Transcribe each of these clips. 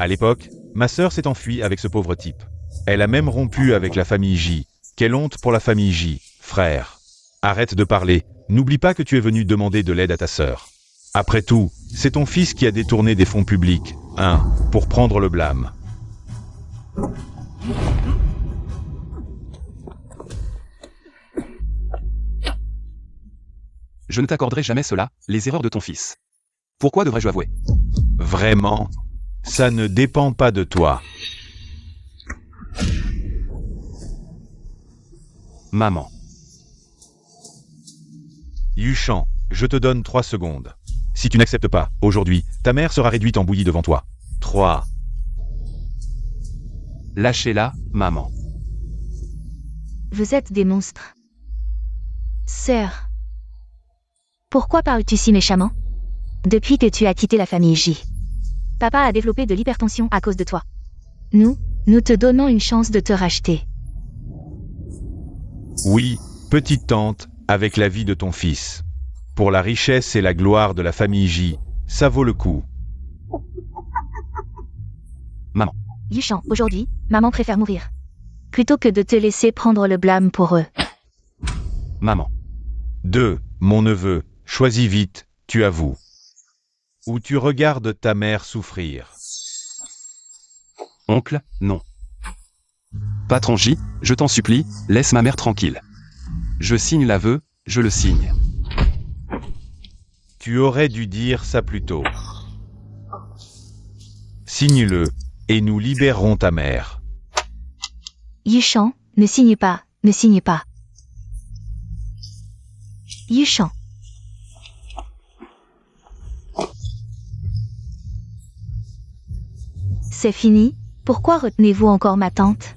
À l'époque, ma sœur s'est enfuie avec ce pauvre type. Elle a même rompu avec la famille J. Quelle honte pour la famille J, frère. Arrête de parler, n'oublie pas que tu es venu demander de l'aide à ta sœur. Après tout, c'est ton fils qui a détourné des fonds publics, pour prendre le blâme. Je ne t'accorderai jamais cela, les erreurs de ton fils. Pourquoi devrais-je avouer? Vraiment, ça ne dépend pas de toi. Maman. Yuchan, je te donne 3 secondes. Si tu n'acceptes pas, aujourd'hui, ta mère sera réduite en bouillie devant toi. 3. Lâchez-la, maman. Vous êtes des monstres. Sœur. Pourquoi parles-tu si méchamment? Depuis que tu as quitté la famille J. Papa a développé de l'hypertension à cause de toi. Nous te donnons une chance de te racheter. Oui, petite tante, avec la vie de ton fils. Pour la richesse et la gloire de la famille J, ça vaut le coup. Maman. Yuchan, aujourd'hui, maman préfère mourir. Plutôt que de te laisser prendre le blâme pour eux. Maman. 2. Mon neveu, choisis vite, tu avoues. Ou tu regardes ta mère souffrir. Oncle, non. Patron J, je t'en supplie, laisse ma mère tranquille. Je signe l'aveu, je le signe. Tu aurais dû dire ça plus tôt. Signe-le, et nous libérerons ta mère. Yuchan, ne signe pas, ne signe pas. Yuchan. C'est fini, pourquoi retenez-vous encore ma tante?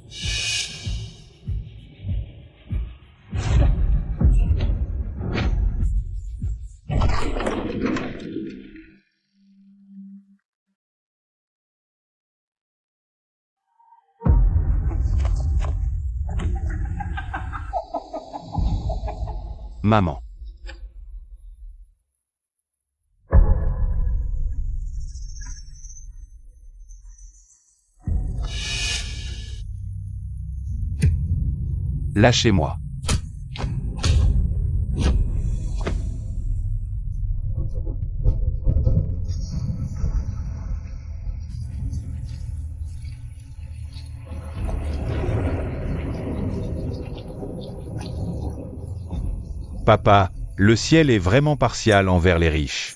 Maman. Lâchez-moi. Papa, le ciel est vraiment partial envers les riches.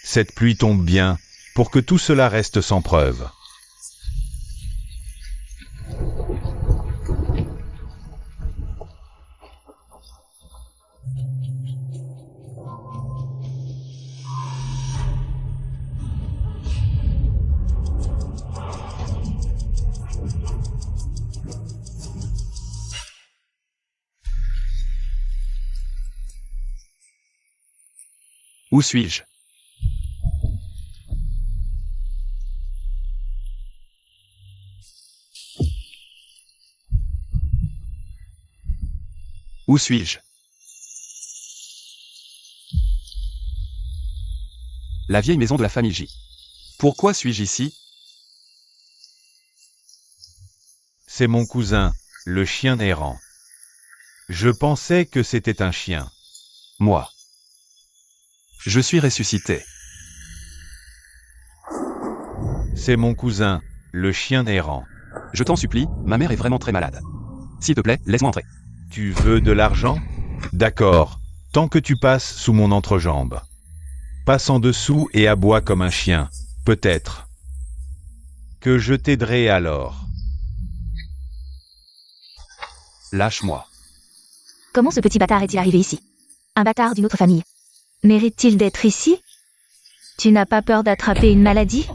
Cette pluie tombe bien, pour que tout cela reste sans preuve. Où suis-je? Où suis-je? La vieille maison de la famille J. Pourquoi suis-je ici? C'est mon cousin, le chien errant. Je pensais que c'était un chien. Moi. Je suis ressuscité. C'est mon cousin, le chien errant. Je t'en supplie, ma mère est vraiment très malade. S'il te plaît, laisse-moi entrer. Tu veux de l'argent? D'accord, tant que tu passes sous mon entrejambe. Passe en dessous et aboie comme un chien, peut-être. Que je t'aiderai alors. Lâche-moi. Comment ce petit bâtard est-il arrivé ici? Un bâtard d'une autre famille. Mérite-t-il d'être ici? Tu n'as pas peur d'attraper une maladie?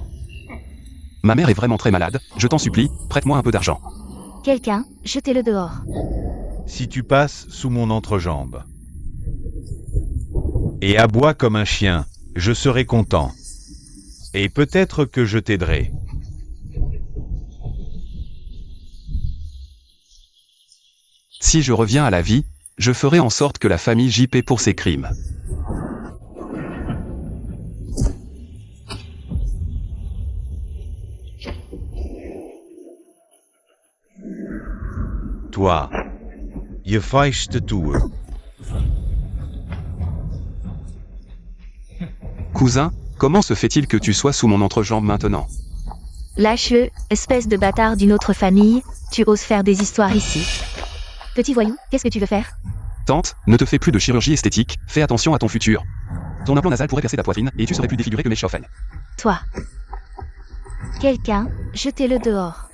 Ma mère est vraiment très malade, je t'en supplie, prête-moi un peu d'argent. Quelqu'un, jetez-le dehors. Si tu passes sous mon entrejambe. Et aboie comme un chien, je serai content. Et peut-être que je t'aiderai. Si je reviens à la vie, je ferai en sorte que la famille J paie pour ses crimes. Toi. Je feiste toe. Cousin, comment se fait-il que tu sois sous mon entrejambe maintenant? Lâche-le, espèce de bâtard d'une autre famille, tu oses faire des histoires ici. Petit voyou, qu'est-ce que tu veux faire? Tante, ne te fais plus de chirurgie esthétique, fais attention à ton futur. Ton implant nasal pourrait percer ta poitrine, et tu serais plus défiguré que mes chauffes. Toi. Quelqu'un, jetez-le dehors.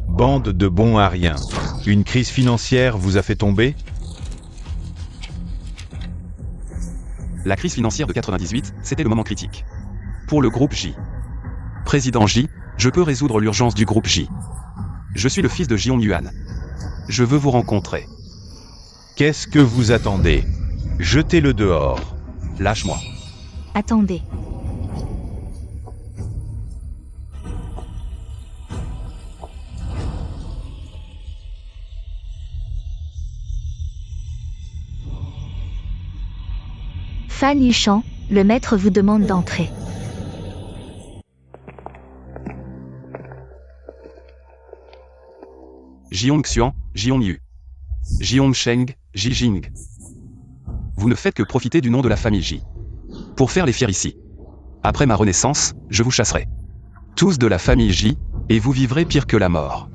Bande de bons à rien. Une crise financière vous a fait tomber? La crise financière de 98, c'était le moment critique. Pour le groupe J. Président J, je peux résoudre l'urgence du groupe J. Je suis le fils de Jion Yuan. Je veux vous rencontrer. Qu'est-ce que vous attendez? Jetez-le dehors. Lâche-moi. Attendez. Fan Yuchan, le maître vous demande d'entrer. Jiong Xian, Jiong Yu. Jiong Sheng, Ji Jing. Vous ne faites que profiter du nom de la famille J. Pour faire les fiers ici. Après ma renaissance, je vous chasserai. Tous de la famille J, et vous vivrez pire que la mort.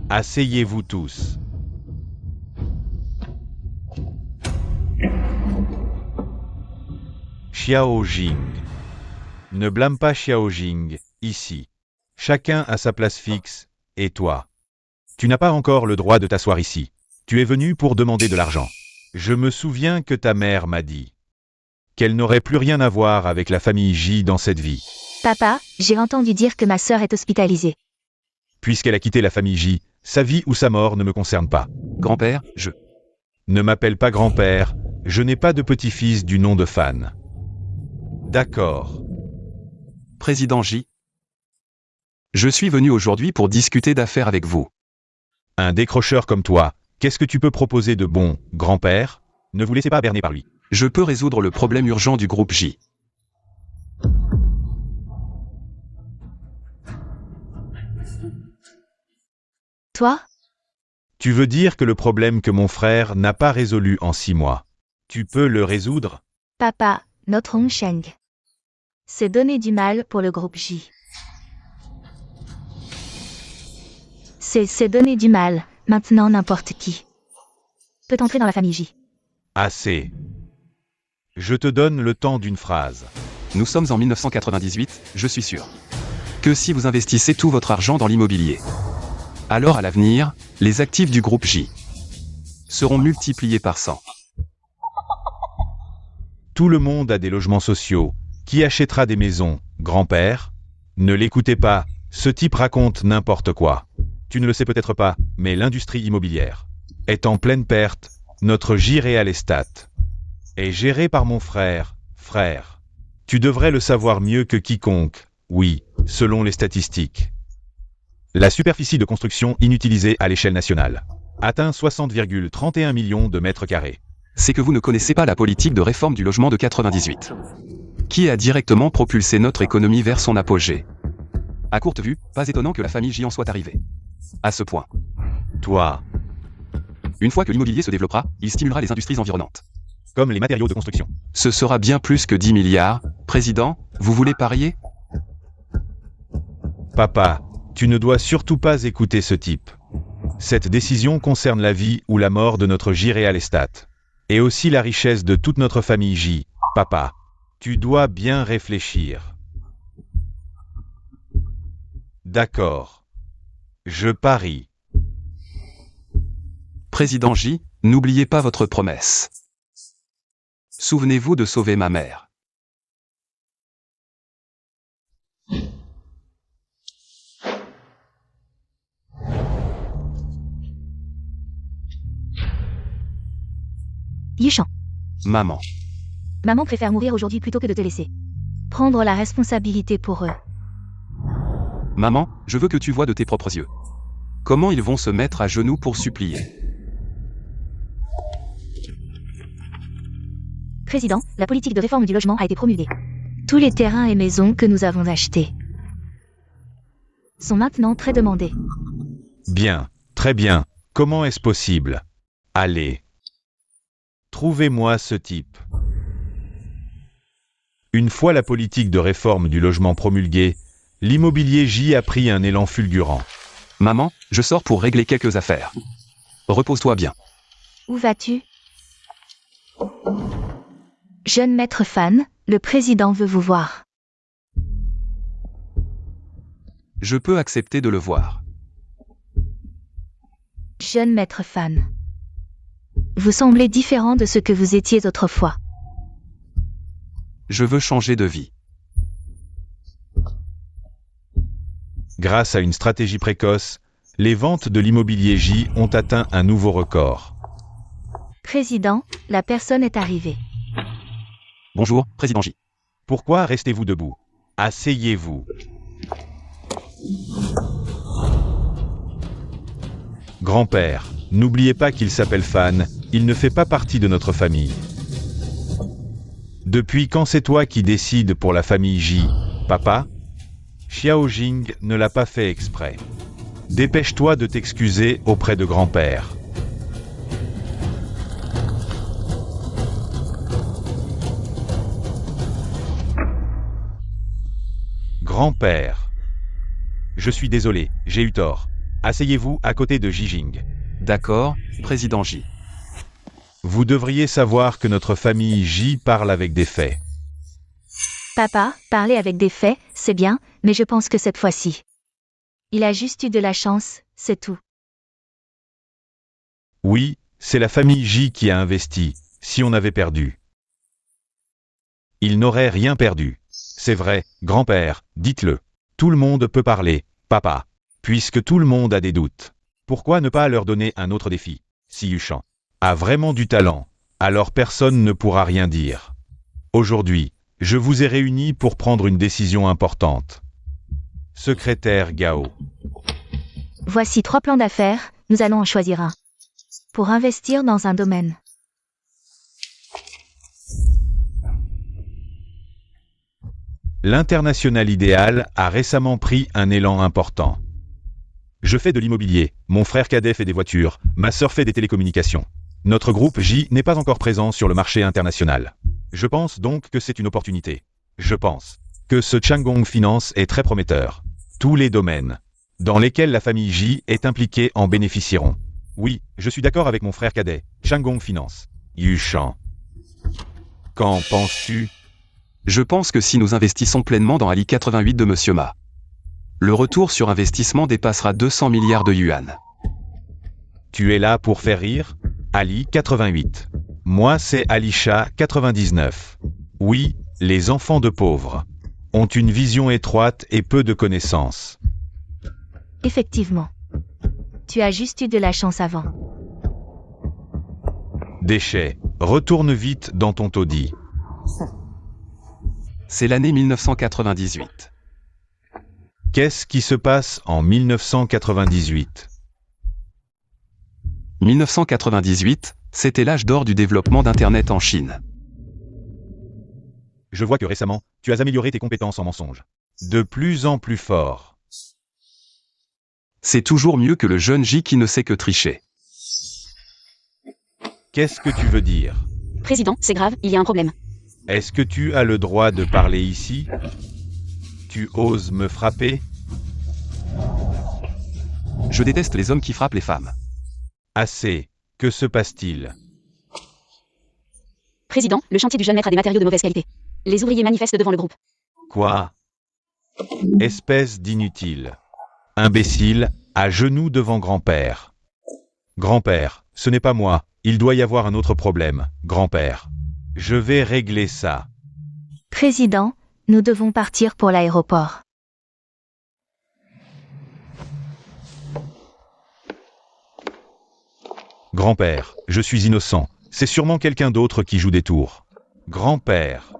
Asseyez-vous tous. Xiao Jing. Ne blâme pas Xiao Jing, ici. Chacun a sa place fixe, et toi. Tu n'as pas encore le droit de t'asseoir ici. Tu es venu pour demander de l'argent. Je me souviens que ta mère m'a dit qu'elle n'aurait plus rien à voir avec la famille J dans cette vie. Papa, j'ai entendu dire que ma sœur est hospitalisée. Puisqu'elle a quitté la famille J, sa vie ou sa mort ne me concerne pas. Grand-père, je... Ne m'appelle pas grand-père, je n'ai pas de petit-fils du nom de Fan. D'accord. Président J. Je suis venu aujourd'hui pour discuter d'affaires avec vous. Un décrocheur comme toi, qu'est-ce que tu peux proposer de bon, grand-père? Ne vous laissez pas berner par lui. Je peux résoudre le problème urgent du groupe J. Toi? Tu veux dire que le problème que mon frère n'a pas résolu en 6 mois, tu peux le résoudre? Papa, notre Hong Sheng. C'est donner du mal pour le groupe J. C'est donner du mal, maintenant n'importe qui peut entrer dans la famille J. Assez. Je te donne le temps d'une phrase. Nous sommes en 1998, je suis sûr. Que si vous investissez tout votre argent dans l'immobilier. Alors à l'avenir, les actifs du groupe J seront multipliés par 100. Tout le monde a des logements sociaux. Qui achètera des maisons, grand-père? Ne l'écoutez pas, ce type raconte n'importe quoi. Tu ne le sais peut-être pas, mais l'industrie immobilière est en pleine perte. Notre J Real Estate est géré par mon frère. Tu devrais le savoir mieux que quiconque. Oui, selon les statistiques. La superficie de construction inutilisée à l'échelle nationale atteint 60,31 millions de mètres carrés. C'est que vous ne connaissez pas la politique de réforme du logement de 98. Qui a directement propulsé notre économie vers son apogée. À courte vue, pas étonnant que la famille J en soit arrivée. À ce point. Toi, Une fois que l'immobilier se développera, il stimulera les industries environnantes. comme les matériaux de construction. Ce sera bien plus que 10 milliards. Président, vous voulez parier? Papa, tu ne dois surtout pas écouter ce type. Cette décision concerne la vie ou la mort de notre J Real Estate. Et aussi la richesse de toute notre famille J. Papa, tu dois bien réfléchir. D'accord. Je parie. Président J, n'oubliez pas votre promesse. Souvenez-vous de sauver ma mère. Yishan. Maman. Maman préfère mourir aujourd'hui plutôt que de te laisser prendre la responsabilité pour eux. Maman, je veux que tu vois de tes propres yeux. Comment ils vont se mettre à genoux pour supplier. Président, la politique de réforme du logement a été promulguée. Tous les terrains et maisons que nous avons achetés sont maintenant très demandés. Bien, très bien. Comment est-ce possible? Allez. Trouvez-moi ce type. Une fois la politique de réforme du logement promulguée, l'immobilier J a pris un élan fulgurant. Maman, je sors pour régler quelques affaires. Repose-toi bien. Où vas-tu? Jeune maître Fan, le président veut vous voir. Je peux accepter de le voir. Jeune maître Fan. Vous semblez différent de ce que vous étiez autrefois. Je veux changer de vie. Grâce à une stratégie précoce, les ventes de l'immobilier J ont atteint un nouveau record. Président, la personne est arrivée. Bonjour, Président J. Pourquoi restez-vous debout? Asseyez-vous. Grand-père, n'oubliez pas qu'il s'appelle Fan, il ne fait pas partie de notre famille. Depuis quand c'est toi qui décides pour la famille J, papa? Xiao Jing ne l'a pas fait exprès. Dépêche-toi de t'excuser auprès de grand-père. Grand-père. Je suis désolé, j'ai eu tort. Asseyez-vous à côté de Jijing. D'accord, Président J. Vous devriez savoir que notre famille J parle avec des faits. Papa, parler avec des faits, c'est bien, mais je pense que cette fois-ci, il a juste eu de la chance, c'est tout. Oui, c'est la famille J qui a investi, si on avait perdu. Il n'aurait rien perdu. C'est vrai, grand-père, dites-le. Tout le monde peut parler, papa. Puisque tout le monde a des doutes. Pourquoi ne pas leur donner un autre défi? Si Yushan a vraiment du talent, alors personne ne pourra rien dire. Aujourd'hui, je vous ai réunis pour prendre une décision importante. Secrétaire Gao. Voici 3 plans d'affaires, nous allons en choisir un. Pour investir dans un domaine. L'international idéal a récemment pris un élan important. Je fais de l'immobilier, mon frère cadet fait des voitures, ma sœur fait des télécommunications. Notre groupe J n'est pas encore présent sur le marché international. Je pense donc que c'est une opportunité. Je pense que ce Changgong Finance est très prometteur. Tous les domaines dans lesquels la famille J est impliquée en bénéficieront. Oui, je suis d'accord avec mon frère cadet, Changgong Finance. Yushan. Qu'en penses-tu? Je pense que si nous investissons pleinement dans Ali 88 de Monsieur Ma, le retour sur investissement dépassera 200 milliards de yuan. Tu es là pour faire rire? Ali 88. Moi c'est Alisha 99. Oui, les enfants de pauvres ont une vision étroite et peu de connaissances. Effectivement. Tu as juste eu de la chance avant. Déchet, retourne vite dans ton taudis. C'est l'année 1998. Qu'est-ce qui se passe en 1998? 1998, c'était l'âge d'or du développement d'Internet en Chine. Je vois que récemment, tu as amélioré tes compétences en mensonge. De plus en plus fort. C'est toujours mieux que le jeune J qui ne sait que tricher. Qu'est-ce que tu veux dire? Président, c'est grave, il y a un problème. Est-ce que tu as le droit de parler ici? Tu oses me frapper? Je déteste les hommes qui frappent les femmes. Assez. Que se passe-t-il? Président, le chantier du jeune maître a des matériaux de mauvaise qualité. Les ouvriers manifestent devant le groupe. Quoi? Espèce d'inutile. Imbécile, à genoux devant grand-père. Grand-père, ce n'est pas moi, il doit y avoir un autre problème, grand-père. Je vais régler ça. Président, nous devons partir pour l'aéroport. Grand-père, je suis innocent. C'est sûrement quelqu'un d'autre qui joue des tours. Grand-père.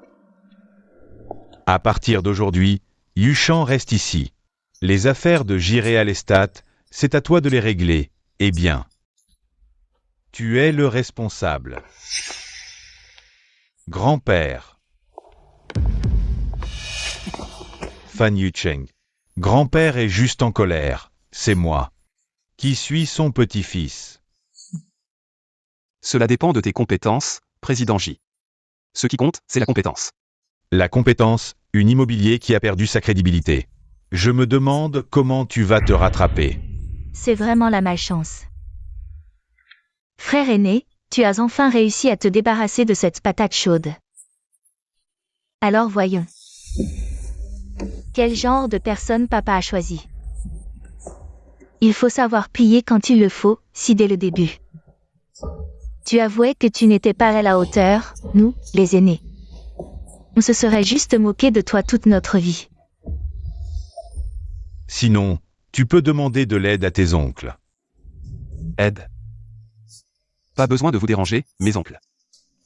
À partir d'aujourd'hui, Yushan reste ici. Les affaires de J-Real Estate, c'est à toi de les régler. Eh bien, tu es le responsable. Grand-père. Fan Yucheng. Grand-père est juste en colère. C'est moi. Qui suis son petit-fils. Cela dépend de tes compétences, président J. Ce qui compte, c'est la compétence. La compétence, une immobilier qui a perdu sa crédibilité. Je me demande comment tu vas te rattraper. C'est vraiment la malchance. Frère aîné, tu as enfin réussi à te débarrasser de cette patate chaude. Alors voyons. Quel genre de personne papa a choisi? Il faut savoir plier quand il le faut, si dès le début. Tu avouais que tu n'étais pas à la hauteur, nous, les aînés. On se serait juste moqué de toi toute notre vie. Sinon, tu peux demander de l'aide à tes oncles. Aide. Pas besoin de vous déranger, mes oncles.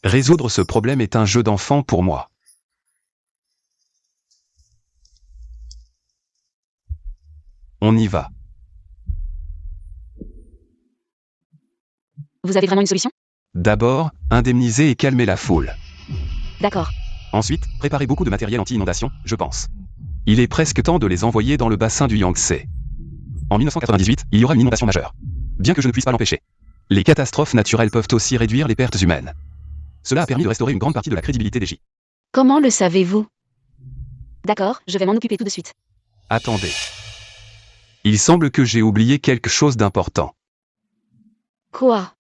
Résoudre ce problème est un jeu d'enfant pour moi. On y va. Vous avez vraiment une solution? D'abord, indemniser et calmer la foule. D'accord. Ensuite, préparer beaucoup de matériel anti-inondation, je pense. Il est presque temps de les envoyer dans le bassin du Yangtze. En 1998, il y aura une inondation majeure. Bien que je ne puisse pas l'empêcher. Les catastrophes naturelles peuvent aussi réduire les pertes humaines. Cela a permis de restaurer une grande partie de la crédibilité des J. Comment le savez-vous? D'accord, je vais m'en occuper tout de suite. Attendez. Il semble que j'ai oublié quelque chose d'important. Quoi?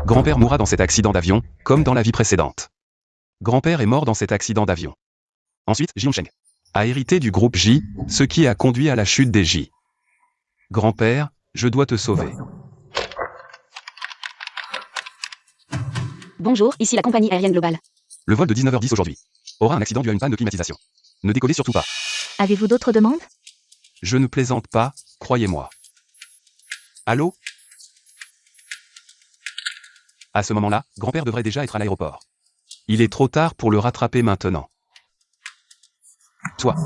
Grand-père mourra dans cet accident d'avion, comme dans la vie précédente. Grand-père est mort dans cet accident d'avion. Ensuite, Jion Sheng a hérité du groupe J, ce qui a conduit à la chute des J. Grand-père, je dois te sauver. Bonjour, ici la compagnie aérienne globale. Le vol de 19h10 aujourd'hui aura un accident dû à une panne de climatisation. Ne décollez surtout pas. Avez-vous d'autres demandes? Je ne plaisante pas, croyez-moi. Allô? À ce moment-là, grand-père devrait déjà être à l'aéroport. Il est trop tard pour le rattraper maintenant. Toi,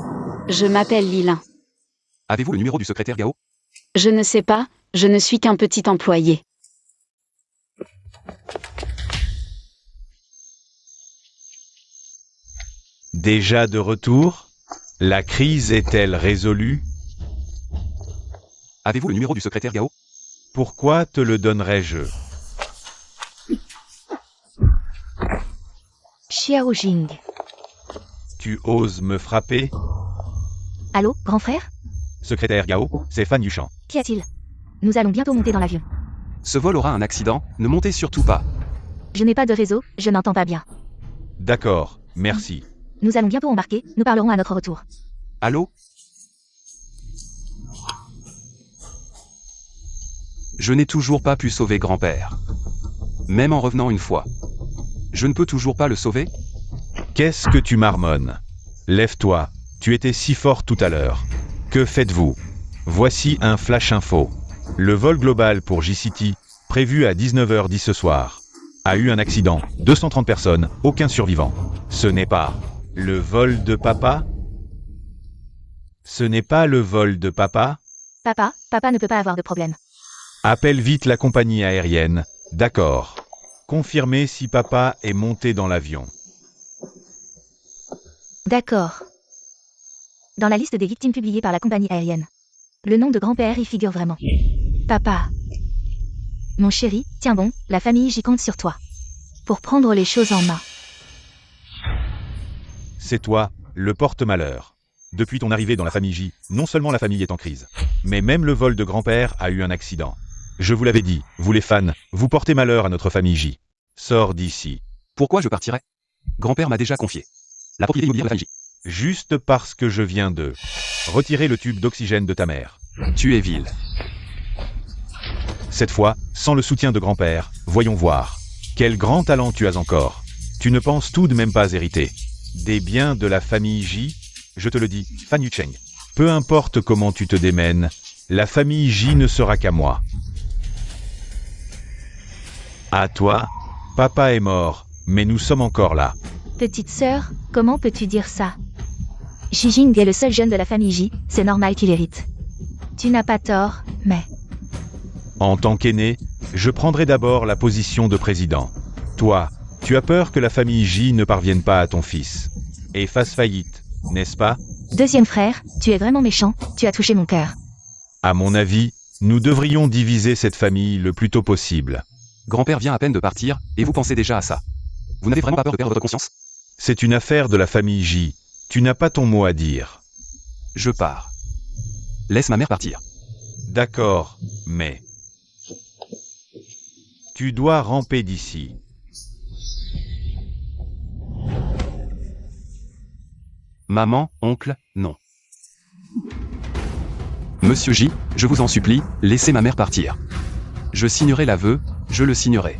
Je m'appelle Lilin. avez-vous le numéro du secrétaire Gao? Je ne sais pas, je ne suis qu'un petit employé. Déjà de retour? La crise est-elle résolue? Avez-vous le numéro du secrétaire Gao? Pourquoi te le donnerais-je? Xiao Jing. Tu oses me frapper? Allô, grand frère? Secrétaire Gao, c'est Fan Yuchan. Qu'y a-t-il? Nous allons bientôt monter dans l'avion. Ce vol aura un accident, ne montez surtout pas. Je n'ai pas de réseau, je n'entends pas bien. D'accord, merci. Nous allons bientôt embarquer, nous parlerons à notre retour. Allô? Je n'ai toujours pas pu sauver grand-père. Même en revenant une fois. Je ne peux toujours pas le sauver? Qu'est-ce que tu marmonnes? Lève-toi, tu étais si fort tout à l'heure. Que faites-vous? Voici un flash info. Le vol global pour J-City, prévu à 19h10 ce soir, a eu un accident, 230 personnes, aucun survivant. Ce n'est pas le vol de papa? Ce n'est pas le vol de papa? Papa ne peut pas avoir de problème. Appelle vite la compagnie aérienne. D'accord. Confirmez si papa est monté dans l'avion. D'accord. Dans la liste des victimes publiées par la compagnie aérienne, le nom de grand-père y figure vraiment. Papa. Mon chéri, tiens bon, la famille j'y compte sur toi. Pour prendre les choses en main. C'est toi, le porte-malheur. Depuis ton arrivée dans la famille J, non seulement la famille est en crise, mais même le vol de grand-père a eu un accident. Je vous l'avais dit, vous les fans, vous portez malheur à notre famille J. Sors d'ici. Pourquoi je partirais? Grand-père m'a déjà confié la propriété immobilière de la famille J. Juste parce que je viens de retirer le tube d'oxygène de ta mère. Tu es vil. Cette fois, sans le soutien de grand-père, voyons voir. Quel grand talent tu as encore. Tu ne penses tout de même pas hériter des biens de la famille J? Je te le dis, Fan Yucheng. Peu importe comment tu te démènes, la famille J ne sera qu'à moi. À toi, papa est mort, mais nous sommes encore là. Petite sœur, comment peux-tu dire ça? Jijing est le seul jeune de la famille J, c'est normal qu'il hérite. Tu n'as pas tort, mais... En tant qu'aîné, je prendrai d'abord la position de président. Toi, tu as peur que la famille J ne parvienne pas à ton fils et fasse faillite, n'est-ce pas? Deuxième frère, tu es vraiment méchant, tu as touché mon cœur. À mon avis, nous devrions diviser cette famille le plus tôt possible. Grand-père vient à peine de partir, et vous pensez déjà à ça. Vous n'avez vraiment pas peur de perdre votre conscience? C'est une affaire de la famille J. Tu n'as pas ton mot à dire. Je pars. Laisse ma mère partir. D'accord, mais... Tu dois ramper d'ici. Maman, oncle, non. Monsieur J, je vous en supplie, laissez ma mère partir. Je signerai l'aveu, je le signerai.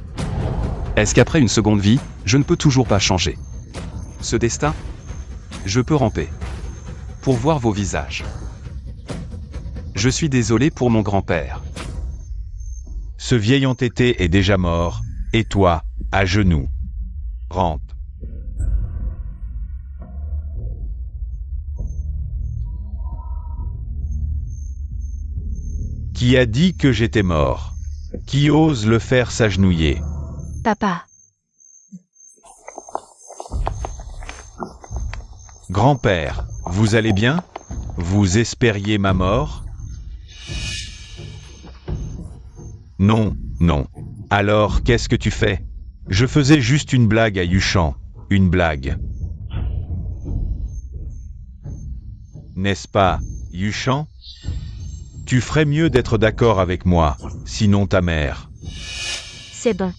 Est-ce qu'après une seconde vie, je ne peux toujours pas changer? Ce destin? Je peux ramper. Pour voir vos visages. Je suis désolé pour mon grand-père. Ce vieil entêté est déjà mort, et toi, à genoux. Rampe. Qui a dit que j'étais mort? Qui ose le faire s'agenouiller? Papa, Grand-père, vous allez bien? Vous espériez ma mort? Non, non. Alors, qu'est-ce que tu fais? Je faisais juste une blague à Yuchan. Une blague. N'est-ce pas, Yuchan? Tu ferais mieux d'être d'accord avec moi, sinon ta mère. c'est bon.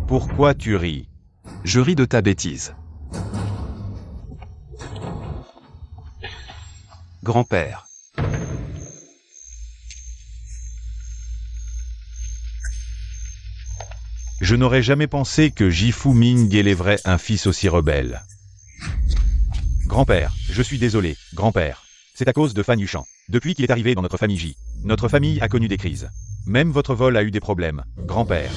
Pourquoi tu ris? Je ris de ta bêtise. Grand-père. Je n'aurais jamais pensé que Jifu Ming élèverait un fils aussi rebelle. Grand-père, je suis désolé, grand-père. C'est à cause de Fan Yuchan. Depuis qu'il est arrivé dans notre famille J, notre famille a connu des crises. Même votre vol a eu des problèmes, grand-père.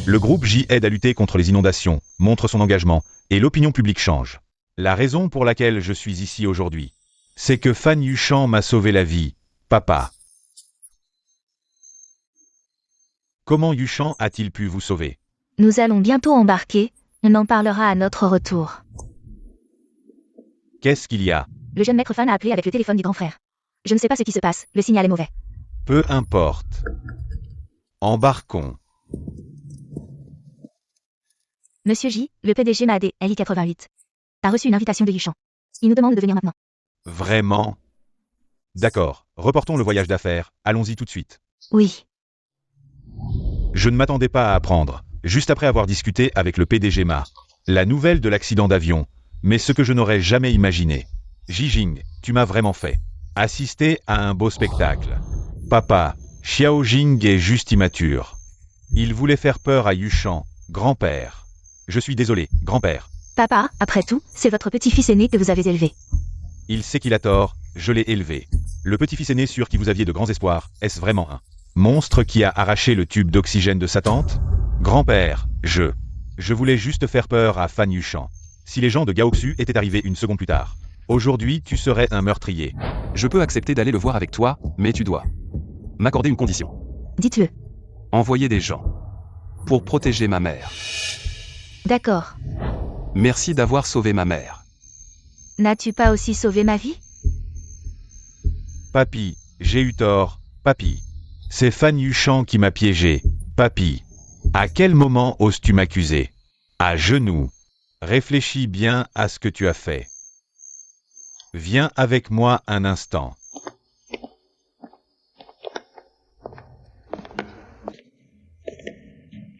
Le groupe J aide à lutter contre les inondations, montre son engagement, et l'opinion publique change. La raison pour laquelle je suis ici aujourd'hui, c'est que Fan Yuchan m'a sauvé la vie, papa. Comment Yuchan a-t-il pu vous sauver? Nous allons bientôt embarquer, on en parlera à notre retour. Qu'est-ce qu'il y a? Le jeune maître Fan a appelé avec le téléphone du grand frère. Je ne sais pas ce qui se passe, le signal est mauvais. Peu importe. Embarquons. Monsieur J, le PDG m'a aidé, LI88. A reçu une invitation de Yuchan. Il nous demande de venir maintenant. Vraiment? D'accord, reportons le voyage d'affaires, allons-y tout de suite. Oui. Je ne m'attendais pas à apprendre, juste après avoir discuté avec le PDG Ma, la nouvelle de l'accident d'avion, mais ce que je n'aurais jamais imaginé. Jijing, tu m'as vraiment fait assister à un beau spectacle. Papa, Xiao Jing est juste immature. Il voulait faire peur à Yuchan, grand-père. Je suis désolé, grand-père. Papa, après tout, c'est votre petit-fils aîné que vous avez élevé. Il sait qu'il a tort, je l'ai élevé. Le petit-fils aîné sur qui vous aviez de grands espoirs, est-ce vraiment un monstre qui a arraché le tube d'oxygène de sa tante? Grand-père, je voulais juste faire peur à Fan Yuchan. Si les gens de Gaoxu étaient arrivés une seconde plus tard, aujourd'hui tu serais un meurtrier. Je peux accepter d'aller le voir avec toi, mais tu dois m'accorder une condition. Dites-le. Envoyer des gens pour protéger ma mère. D'accord. Merci d'avoir sauvé ma mère. N'as-tu pas aussi sauvé ma vie? Papy, j'ai eu tort, papy. C'est Fan Yuchan qui m'a piégé, papy. À quel moment oses-tu m'accuser? À genoux. Réfléchis bien à ce que tu as fait. Viens avec moi un instant.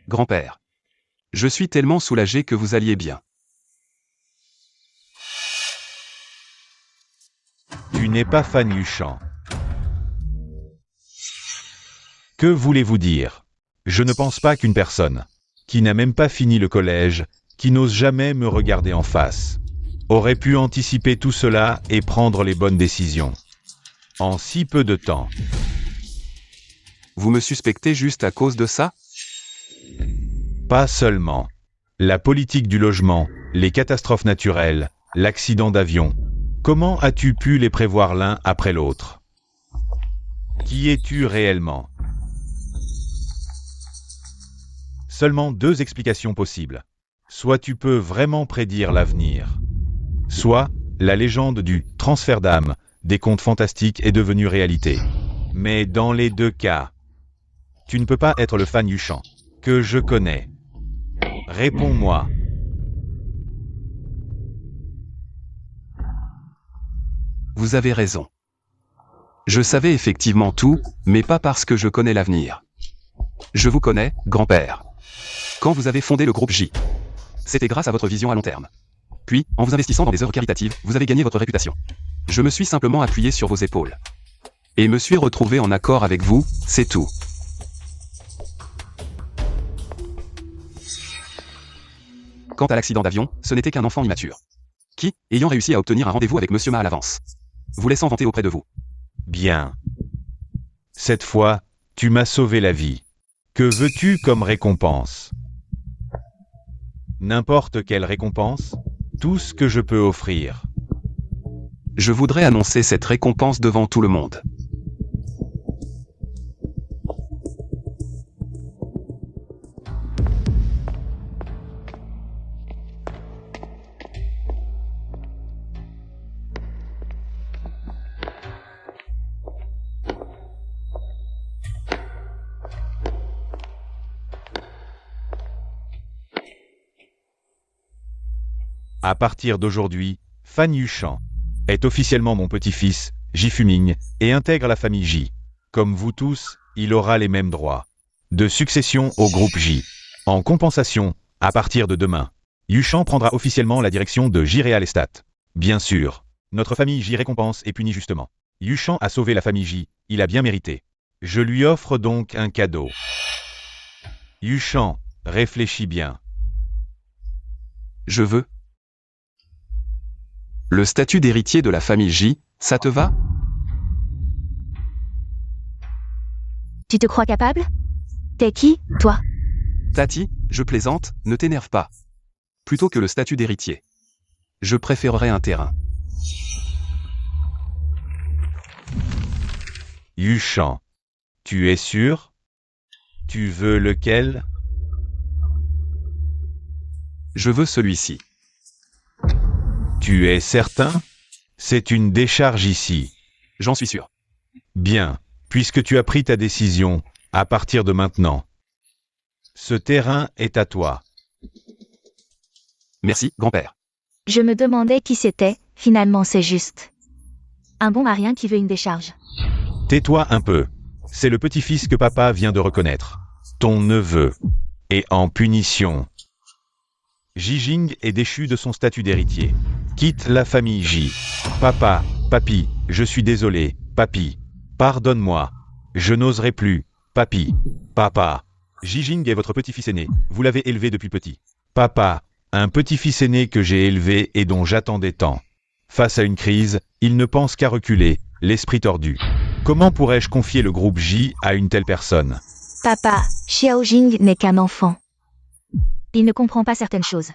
Grand-père. Je suis tellement soulagé que vous alliez bien. Tu n'es pas Fan Yuchan. Que voulez-vous dire? Je ne pense pas qu'une personne qui n'a même pas fini le collège, qui n'ose jamais me regarder en face, aurait pu anticiper tout cela et prendre les bonnes décisions. En si peu de temps. Vous me suspectez juste à cause de ça? Pas seulement. La politique du logement, les catastrophes naturelles, l'accident d'avion. Comment as-tu pu les prévoir l'un après l'autre? Qui es-tu réellement? Seulement 2 explications possibles. Soit tu peux vraiment prédire l'avenir, soit la légende du transfert d'âme des contes fantastiques est devenue réalité. Mais dans les 2 cas, tu ne peux pas être le Fan Yuchang que je connais. Réponds-moi. Vous avez raison. Je savais effectivement tout, mais pas parce que je connais l'avenir. Je vous connais, grand-père. Quand vous avez fondé le groupe J, c'était grâce à votre vision à long terme. Puis, en vous investissant dans des œuvres caritatives, vous avez gagné votre réputation. Je me suis simplement appuyé sur vos épaules. Et me suis retrouvé en accord avec vous, c'est tout. Quant à l'accident d'avion, ce n'était qu'un enfant immature. Qui, ayant réussi à obtenir un rendez-vous avec Monsieur Ma à l'avance, vous laissant vanter auprès de vous. Bien. Cette fois, tu m'as sauvé la vie. Que veux-tu comme récompense? N'importe quelle récompense, tout ce que je peux offrir. Je voudrais annoncer cette récompense devant tout le monde. À partir d'aujourd'hui, Fan Yuchang est officiellement mon petit-fils, Ji Fuming, et intègre la famille J. Comme vous tous, il aura les mêmes droits de succession au groupe J. En compensation, à partir de demain, Yuchang prendra officiellement la direction de J Real Estate. Bien sûr, notre famille J récompense et punit justement. Yuchang a sauvé la famille J, il a bien mérité. Je lui offre donc un cadeau. Yuchang, réfléchis bien. Je veux. Le statut d'héritier de la famille J, ça te va? Tu te crois capable? T'es qui, toi? Tati, je plaisante, ne t'énerve pas. Plutôt que le statut d'héritier. Je préférerais un terrain. Yuchang, tu es sûr? Tu veux lequel? Je veux celui-ci. Tu es certain? C'est une décharge ici. J'en suis sûr. Bien, puisque tu as pris ta décision, à partir de maintenant. Ce terrain est à toi. Merci, grand-père. Je me demandais qui c'était, finalement c'est juste. Un bon marien qui veut une décharge. Tais-toi un peu. C'est le petit-fils que papa vient de reconnaître. Ton neveu. Et en punition, Ji Jing est déchu de son statut d'héritier. Quitte la famille J. Papa, papi, je suis désolé, papi. Pardonne-moi. Je n'oserai plus, papi. Papa. Ji Jing est votre petit-fils aîné, vous l'avez élevé depuis petit. Papa, un petit-fils aîné que j'ai élevé et dont j'attendais tant. Face à une crise, il ne pense qu'à reculer, l'esprit tordu. Comment pourrais-je confier le groupe J à une telle personne? Papa, Xiao Jing n'est qu'un enfant. Il ne comprend pas certaines choses.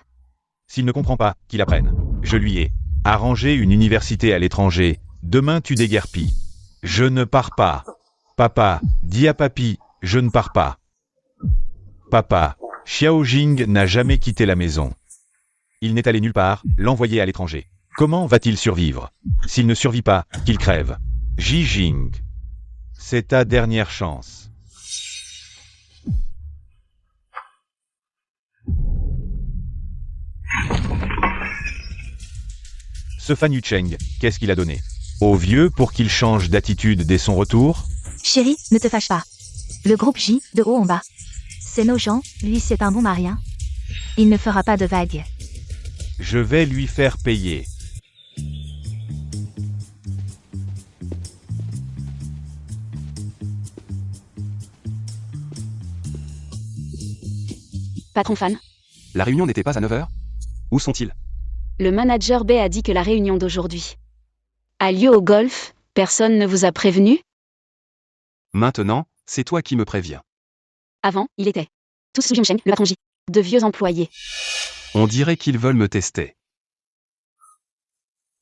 S'il ne comprend pas, qu'il apprenne. Je lui ai arrangé une université à l'étranger. Demain tu déguerpis. Je ne pars pas. Papa, dis à papi, je ne pars pas. Papa, Xiao Jing n'a jamais quitté la maison. Il n'est allé nulle part, l'envoyer à l'étranger. Comment va-t-il survivre? S'il ne survit pas, qu'il crève. Ji Jing, c'est ta dernière chance. Ce Fan Yuchang, qu'est-ce qu'il a donné au vieux pour qu'il change d'attitude dès son retour? Chérie, ne te fâche pas. Le groupe J, de haut en bas. C'est nos gens, lui c'est un bon marien. Il ne fera pas de vagues. Je vais lui faire payer. Patron Fan, La réunion n'était pas à 9h? Où sont-ils? le manager B a dit que la réunion d'aujourd'hui a lieu au golf. Personne ne vous a prévenu? Maintenant, c'est toi qui me préviens. Avant, il était tous sous Jiansheng, le patron J. De vieux employés. On dirait qu'ils veulent me tester.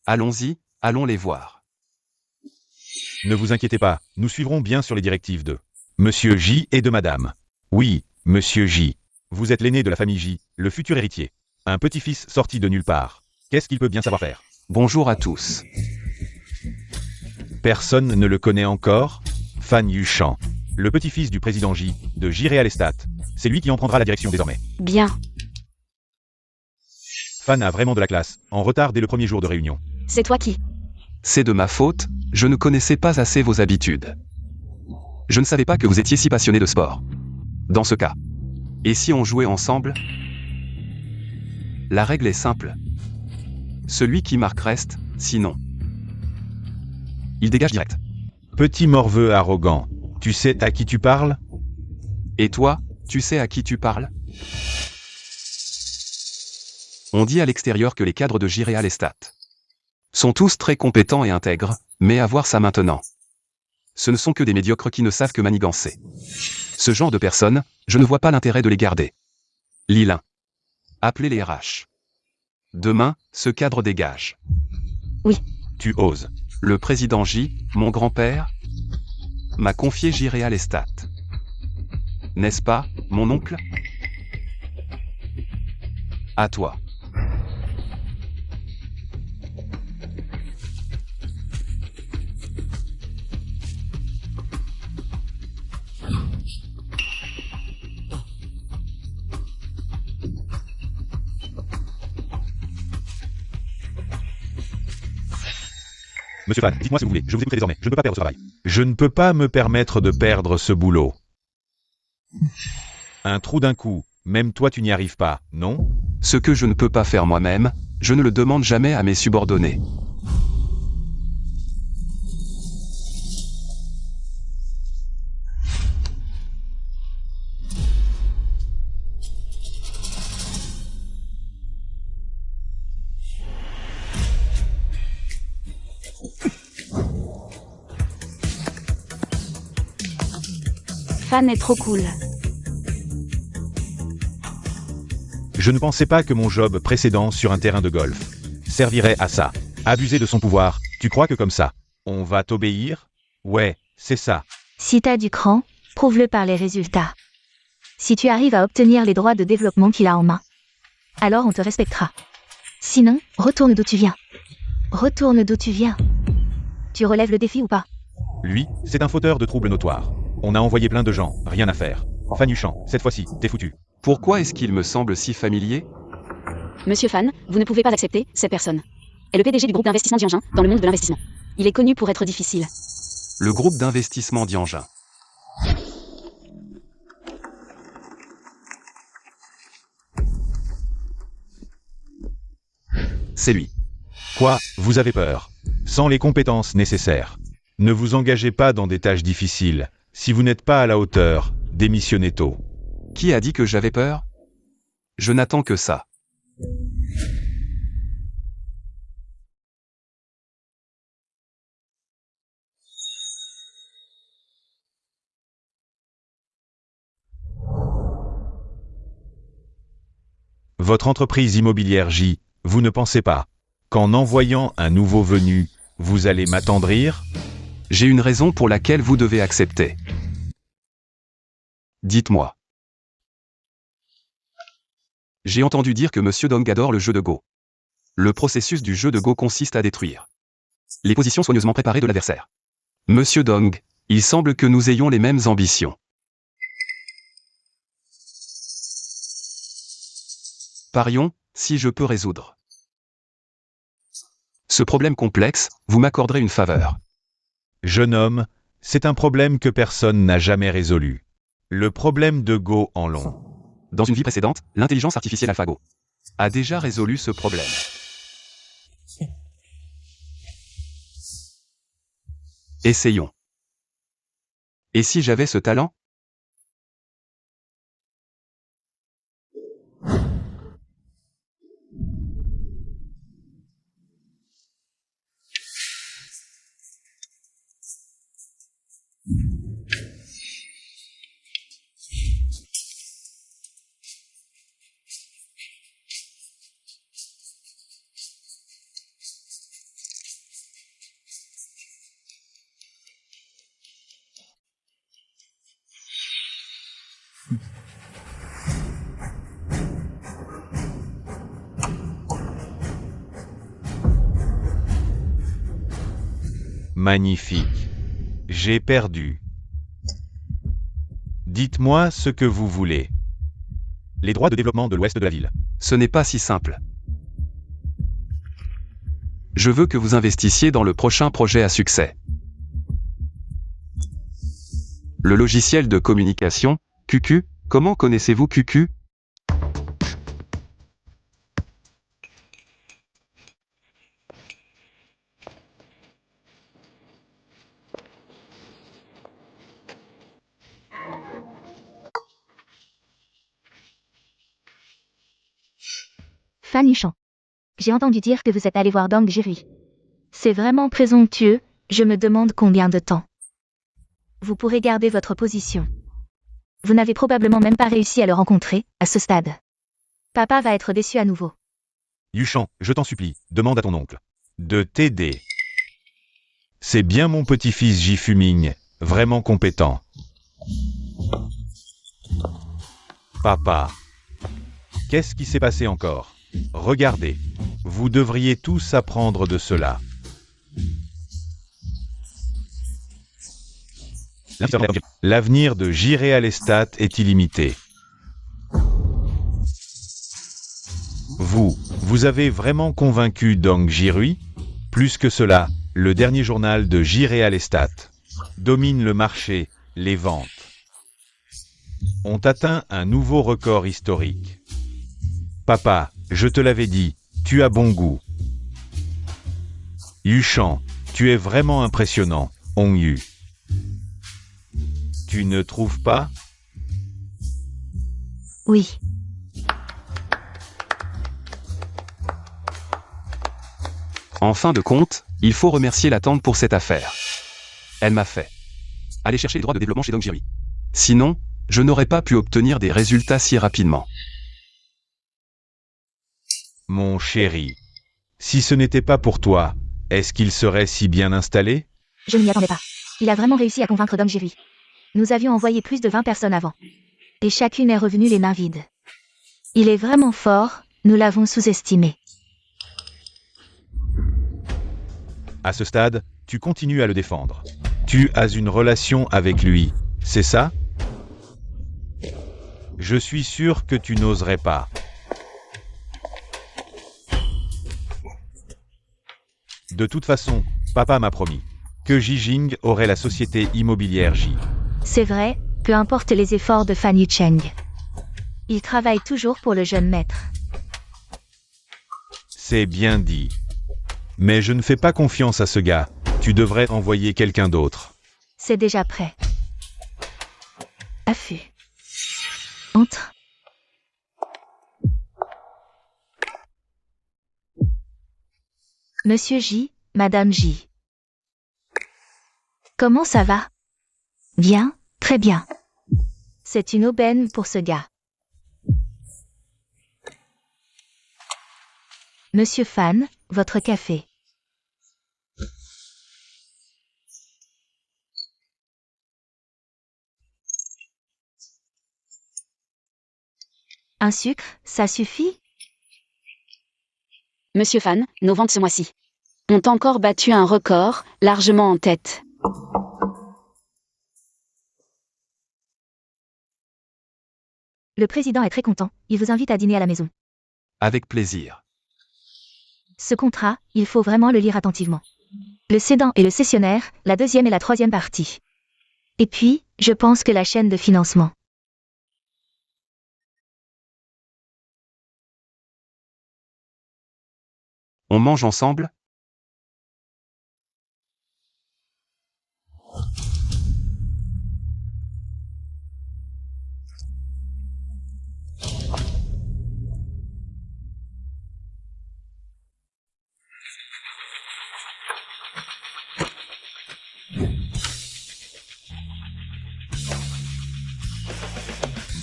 Allons-y, allons les voir. Ne vous inquiétez pas, nous suivrons bien sur les directives de Monsieur J et de Madame. Oui, Monsieur J. Vous êtes l'aîné de la famille J, le futur héritier. Un petit-fils sorti de nulle part. Qu'est-ce qu'il peut bien savoir faire? Bonjour à tous. Personne ne le connaît encore? Fan Yuchan. Le petit-fils du président J, de J Real Estate. C'est lui qui en prendra la direction désormais. Bien. Fan a vraiment de la classe, en retard dès le premier jour de réunion. C'est toi qui? C'est de ma faute, je ne connaissais pas assez vos habitudes. Je ne savais pas que vous étiez si passionné de sport. Dans ce cas. Et si on jouait ensemble? La règle est simple. Celui qui marque reste, sinon. Il dégage direct. Petit morveux arrogant. Tu sais à qui tu parles? Et toi, tu sais à qui tu parles? On dit à l'extérieur que les cadres de J Real Estate sont tous très compétents et intègres, mais à voir ça maintenant. Ce ne sont que des médiocres qui ne savent que manigancer. Ce genre de personnes, je ne vois pas l'intérêt de les garder. Lilin. Appelez les RH. Demain, ce cadre dégage. Tu oses. Le président J, mon grand-père, m'a confié J Real Estate. N'est-ce pas, mon oncle? À toi. Monsieur Fan, dites-moi ce que vous voulez, je vous écouterai désormais, je ne peux pas perdre ce travail. Je ne peux pas me permettre de perdre ce boulot. Un trou d'un coup, même toi tu n'y arrives pas, non? Ce que je ne peux pas faire moi-même, je ne le demande jamais à mes subordonnés. Fan est trop cool. Je ne pensais pas que mon job précédent sur un terrain de golf servirait à ça. Abuser de son pouvoir, tu crois que comme ça, on va t'obéir? Ouais, c'est ça. Si t'as du cran, prouve-le par les résultats. Si tu arrives à obtenir les droits de développement qu'il a en main, alors on te respectera. Sinon, retourne d'où tu viens. Retourne d'où tu viens. Tu relèves le défi ou pas? Lui, c'est un fauteur de troubles notoires. On a envoyé plein de gens, rien à faire. Fanuchan, cette fois-ci, t'es foutu. Pourquoi est-ce qu'il me semble si familier? Monsieur Fan, vous ne pouvez pas accepter cette personne. Est le PDG du groupe d'investissement Diengin, dans le monde de l'investissement. Il est connu pour être difficile. Le groupe d'investissement Diengin. C'est lui. Quoi, vous avez peur? Sans les compétences nécessaires. Ne vous engagez pas dans des tâches difficiles. Si vous n'êtes pas à la hauteur, démissionnez tôt. Qui a dit que j'avais peur? Je n'attends que ça. Votre entreprise immobilière J, vous ne pensez pas qu'en envoyant un nouveau venu, vous allez m'attendrir? J'ai une raison pour laquelle vous devez accepter. Dites-moi. J'ai entendu dire que Monsieur Dong adore le jeu de Go. Le processus du jeu de Go consiste à détruire les positions soigneusement préparées de l'adversaire. Monsieur Dong, il semble que nous ayons les mêmes ambitions. Parions, si je peux résoudre ce problème complexe, vous m'accorderez une faveur. Jeune homme, c'est un problème que personne n'a jamais résolu. Le problème de Go en long. Dans une vie précédente, l'intelligence artificielle AlphaGo a déjà résolu ce problème. Essayons. Et si j'avais ce talent? Magnifique. J'ai perdu. Dites-moi ce que vous voulez. Les droits de développement de l'ouest de la ville. Ce n'est pas si simple. Je veux que vous investissiez dans le prochain projet à succès. Le logiciel de communication, QQ, comment connaissez-vous QQ? Fan Yuchan. J'ai entendu dire que vous êtes allé voir Dong Jirui. C'est vraiment présomptueux, je me demande combien de temps. Vous pourrez garder votre position. Vous n'avez probablement même pas réussi à le rencontrer, à ce stade. Papa va être déçu à nouveau. Yuchan, je t'en supplie, demande à ton oncle de t'aider. C'est bien mon petit-fils Jifuming, vraiment compétent. Papa. Qu'est-ce qui s'est passé encore? Regardez. Vous devriez tous apprendre de cela. L'avenir de J-Real-Estat est illimité. Vous avez vraiment convaincu Dong Jirui? Plus que cela, le dernier journal de J-Real-Estat domine le marché, les ventes ont atteint un nouveau record historique. Papa, je te l'avais dit, tu as bon goût. Yuchan, tu es vraiment impressionnant, Hongyu. Tu ne trouves pas? Oui. En fin de compte, il faut remercier la tante pour cette affaire. Elle m'a fait aller chercher les droits de développement chez Dong Jirui. Sinon, je n'aurais pas pu obtenir des résultats si rapidement. Mon chéri, si ce n'était pas pour toi, est-ce qu'il serait si bien installé? Je ne m'y attendais pas. Il a vraiment réussi à convaincre Dong Jirui. Nous avions envoyé plus de 20 personnes avant. Et chacune est revenue les mains vides. Il est vraiment fort, nous l'avons sous-estimé. À ce stade, tu continues à le défendre. Tu as une relation avec lui, c'est ça? Je suis sûr que tu n'oserais pas. De toute façon, papa m'a promis que Jijing aurait la société immobilière J. C'est vrai, peu importe les efforts de Fan Yucheng. Il travaille toujours pour le jeune maître. C'est bien dit. Mais je ne fais pas confiance à ce gars. Tu devrais envoyer quelqu'un d'autre. C'est déjà prêt. Affût. Entre. Monsieur J, Madame J. Comment ça va? Bien, très bien. C'est une aubaine pour ce gars. Monsieur Fan, votre café. Un sucre, ça suffit? Monsieur Fan, nos ventes ce mois-ci ont encore battu un record, largement en tête. Le président est très content, il vous invite à dîner à la maison. Avec plaisir. Ce contrat, il faut vraiment le lire attentivement. Le cédant et le cessionnaire, la deuxième et la troisième partie. Et puis, je pense que la chaîne de financement. On mange ensemble?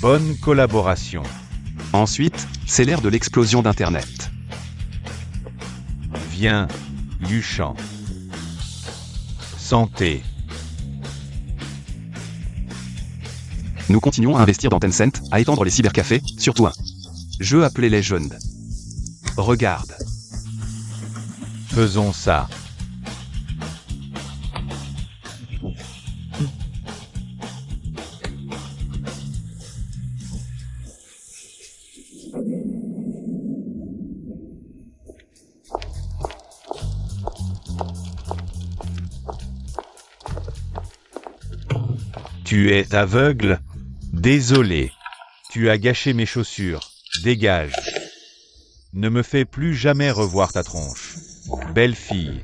Bonne collaboration. Ensuite, c'est l'ère de l'explosion d'Internet. Viens, Yuchan. Santé. Nous continuons à investir dans Tencent, à étendre les cybercafés, surtout un jeu appelé Legend. Regarde. Faisons ça. Tu es aveugle? Désolé. Tu as gâché mes chaussures. Dégage. Ne me fais plus jamais revoir ta tronche. Belle fille.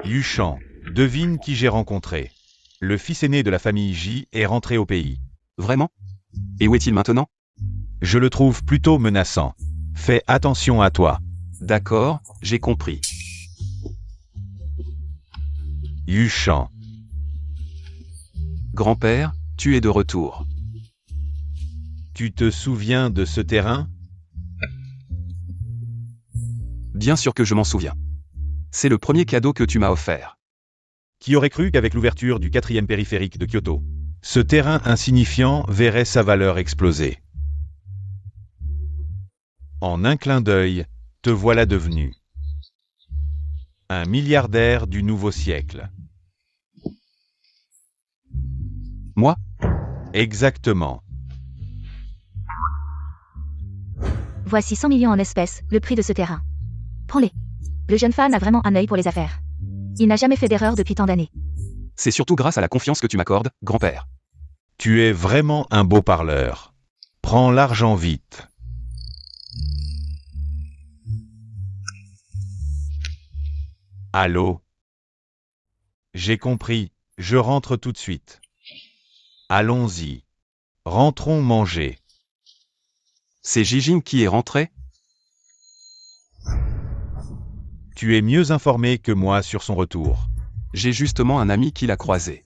Yuchan, devine qui j'ai rencontré. Le fils aîné de la famille J est rentré au pays. Vraiment? Et où est-il maintenant? Je le trouve plutôt menaçant. Fais attention à toi. D'accord, j'ai compris. Yuchan. Grand-père, tu es de retour. Tu te souviens de ce terrain? Bien sûr que je m'en souviens. C'est le premier cadeau que tu m'as offert. Qui aurait cru qu'avec l'ouverture du 4e périphérique de Kyoto, ce terrain insignifiant verrait sa valeur exploser. En un clin d'œil, te voilà devenu un milliardaire du nouveau siècle. Moi? Exactement. Voici 100 millions en espèces, le prix de ce terrain. Prends-les. Le jeune fan a vraiment un œil pour les affaires. Il n'a jamais fait d'erreur depuis tant d'années. C'est surtout grâce à la confiance que tu m'accordes, grand-père. Tu es vraiment un beau parleur. Prends l'argent vite. Allô? J'ai compris, je rentre tout de suite. Allons-y. Rentrons manger. C'est Jijin qui est rentré? Tu es mieux informé que moi sur son retour. J'ai justement un ami qui l'a croisé.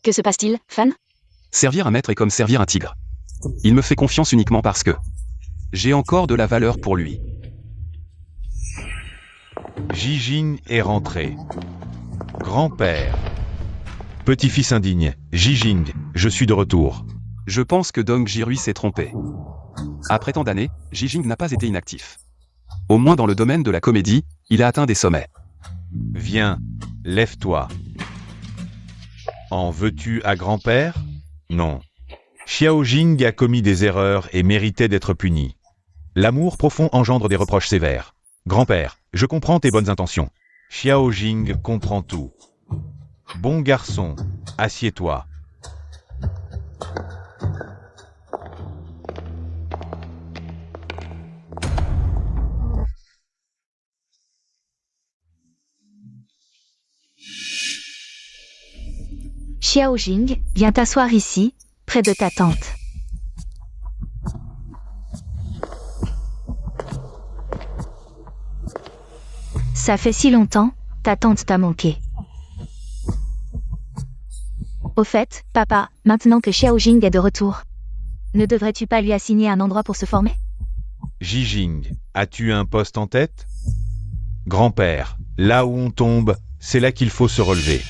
Que se passe-t-il, Fan? Servir un maître est comme servir un tigre. Il me fait confiance uniquement parce que j'ai encore de la valeur pour lui. Jijin est rentré. Grand-père. Petit-fils indigne, Jijing, je suis de retour. Je pense que Dong Jirui s'est trompé. Après tant d'années, Jijing n'a pas été inactif. Au moins dans le domaine de la comédie, il a atteint des sommets. Viens, lève-toi. En veux-tu à grand-père? Non. Xiao Jing a commis des erreurs et méritait d'être puni. L'amour profond engendre des reproches sévères. Grand-père, je comprends tes bonnes intentions. Xiao Jing comprend tout. Bon garçon, assieds-toi. Xiao Jing, viens t'asseoir ici, près de ta tante. Ça fait si longtemps, ta tante t'a manqué. Au fait, papa, maintenant que Xiao Jing est de retour, ne devrais-tu pas lui assigner un endroit pour se former? Jijing, as-tu un poste en tête? Grand-père, là où on tombe, c'est là qu'il faut se relever.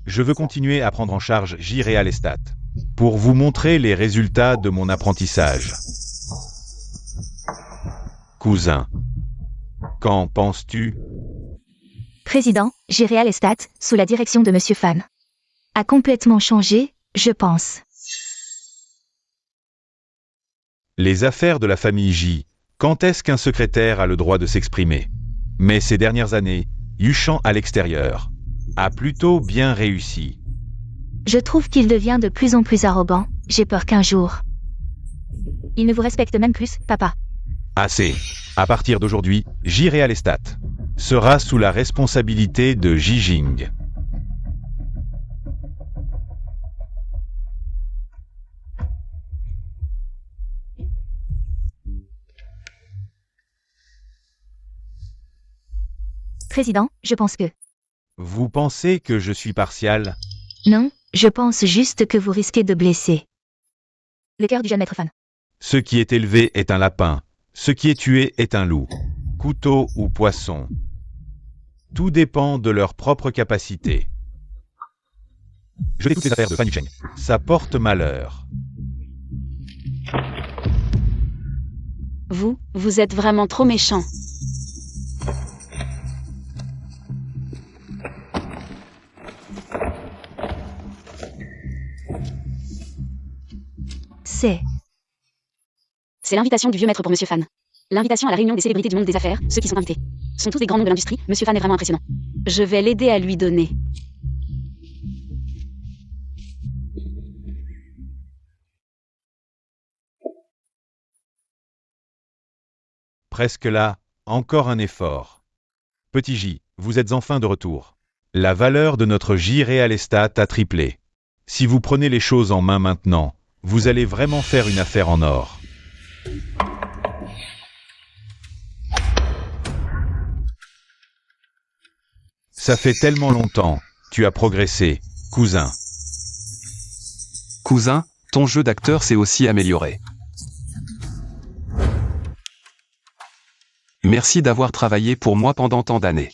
Je veux continuer à prendre en charge J-Real Estate, pour vous montrer les résultats de mon apprentissage. Cousin, qu'en penses-tu? Président, J-Real Estate, sous la direction de Monsieur Fan, a complètement changé, je pense. Les affaires de la famille J, quand est-ce qu'un secrétaire a le droit de s'exprimer? Mais ces dernières années, Yuchan à l'extérieur a plutôt bien réussi. Je trouve qu'il devient de plus en plus arrogant, j'ai peur qu'un jour... Il ne vous respecte même plus, papa. Assez. À partir d'aujourd'hui, J-Real Estate sera sous la responsabilité de Jijing. Président, je pense que... Vous pensez que je suis partial? Non, je pense juste que vous risquez de blesser le cœur du jeune maître Fan. Ce qui est élevé est un lapin, ce qui est tué est un loup. Couteau ou poisson. Tout dépend de leur propre capacité. Je découvre les affaires de Fan Yucheng. Ça porte malheur. Vous êtes vraiment trop méchant. C'est... C'est l'invitation du vieux maître pour Monsieur Fan. L'invitation à la réunion des célébrités du monde des affaires, ceux qui sont invités. Sont tous des grands noms de l'industrie, Monsieur Fan est vraiment impressionnant. Je vais l'aider à lui donner. Presque là, encore un effort. Petit J, vous êtes enfin de retour. La valeur de notre J Real Estate a triplé. Si vous prenez les choses en main maintenant, vous allez vraiment faire une affaire en or. Ça fait tellement longtemps, tu as progressé, cousin. Cousin, ton jeu d'acteur s'est aussi amélioré. Merci d'avoir travaillé pour moi pendant tant d'années.